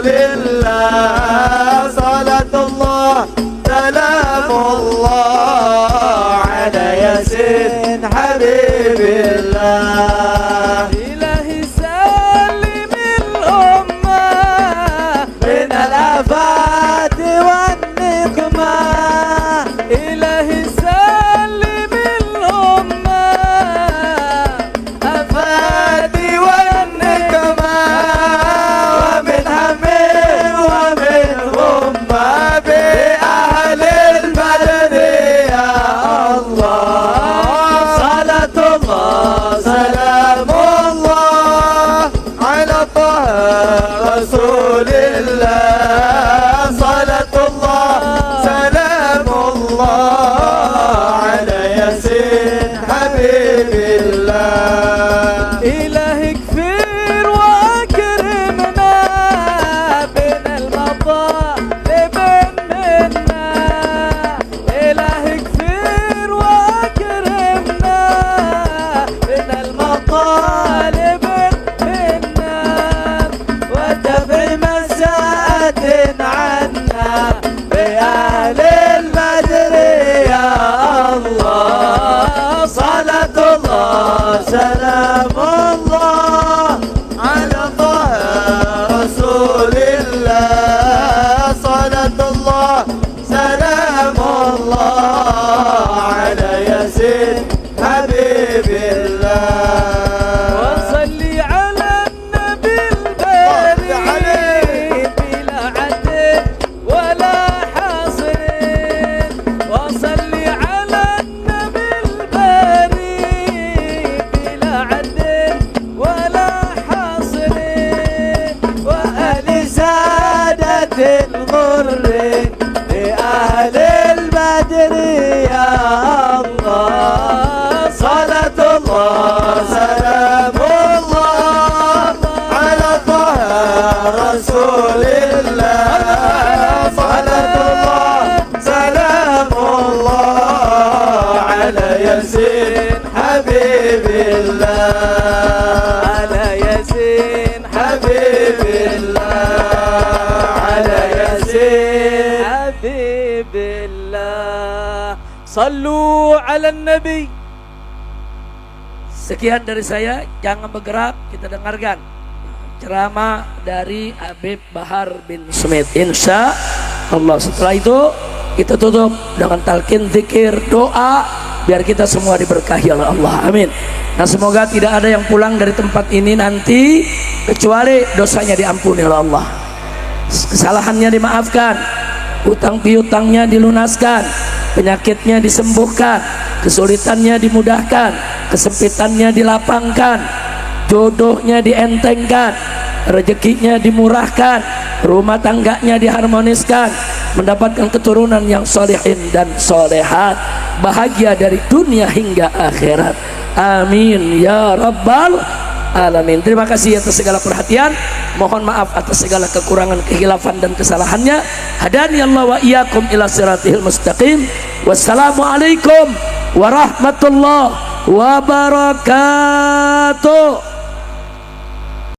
الله صلاة الله سلام الله على ياسين حبيب الله إلهي سلم الأمة من الآفات والنقمة إلهي سلم الأمة آفات والنقمة ومن هم ومن غمة بأهل البدر يا الله صلاة الله سلام الله على طه رسول الله صلاة الله سلام الله على ياسين حبيب الله إلهي كفر وأكرمنا بين المطالب منا إلهي كفر وأكرمنا بين المطالب منا ودفع مساءة عنا بأهل البدر يا الله صلاة الله سلام الله على طه رسول الله صلاة الله سلام الله على ياسين حبيب الله وصلي على النبي البريء بلا عد ولا حصر وصلي على النبي البريء بلا عد ولا حصر وأهل سادة الغر بأهل البدر يا الله صلاة الله سلام الله على طه رسول الله صلاة الله سلام الله على ياسين حبيب الله على ياسين حبيب الله على ياسين حبيب الله صلوا على النبي. Sekian dari saya, jangan bergerak, kita dengarkan ceramah dari Habib Bahar bin Smith. Insya Allah setelah itu kita tutup dengan talqin, zikir, doa, biar kita semua diberkahi oleh Allah. Amin. Nah, semoga tidak ada yang pulang dari tempat ini nanti kecuali dosanya diampuni oleh Allah, kesalahannya dimaafkan, utang piutangnya dilunaskan, penyakitnya disembuhkan, kesulitannya dimudahkan, kesempitannya dilapangkan, jodohnya dientengkan, rezekinya dimurahkan, rumah tangganya diharmoniskan, mendapatkan keturunan yang solehin dan solehat, bahagia dari dunia hingga akhirat. Amin ya rabbal alamin. Terima kasih atas segala perhatian. Mohon maaf atas segala kekurangan, kehilafan dan kesalahannya. Hadani Allah wa iyyakum ila siratil mustaqim. Wassalamualaikum warahmatullahi wabarakatuh.